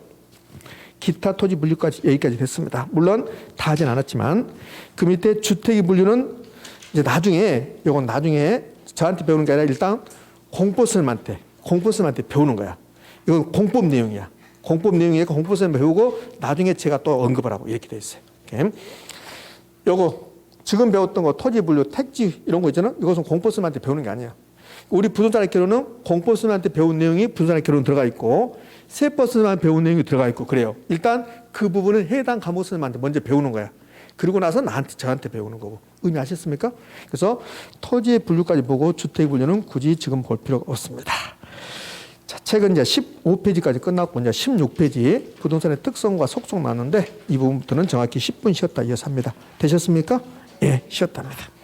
기타 토지 분류까지 여기까지 됐습니다. 물론 다 하진 않았지만 그 밑에 주택의 분류는 이제 나중에 저한테 배우는 게 아니라 일단 공보선생님한테 배우는 거야. 이건 공법 내용이야. 공법 내용이니까 공보선생님 배우고 나중에 제가 또 언급을 하고 이렇게 돼 있어요. 요거 지금 배웠던 거 토지 분류, 택지 이런 거 있잖아. 이것은 공보선생님한테 배우는 게 아니야. 우리 부동산학 개론은 공보선생님한테 배운 내용이 부동산학 개론 들어가 있고 세법선생님한테 배운 내용이 들어가 있고 그래요. 일단 그 부분은 해당 과목 선생님한테 먼저 배우는 거야. 그리고 나서 저한테 배우는 거고. 의미 아셨습니까? 그래서 토지의 분류까지 보고 주택 분류는 굳이 지금 볼 필요가 없습니다. 자, 책은 이제 15페이지까지 끝났고 이제 16페이지 부동산의 특성과 속성 나왔는데 이 부분부터는 정확히 10분 쉬었다 이어서 합니다. 되셨습니까? 예, 쉬었답니다.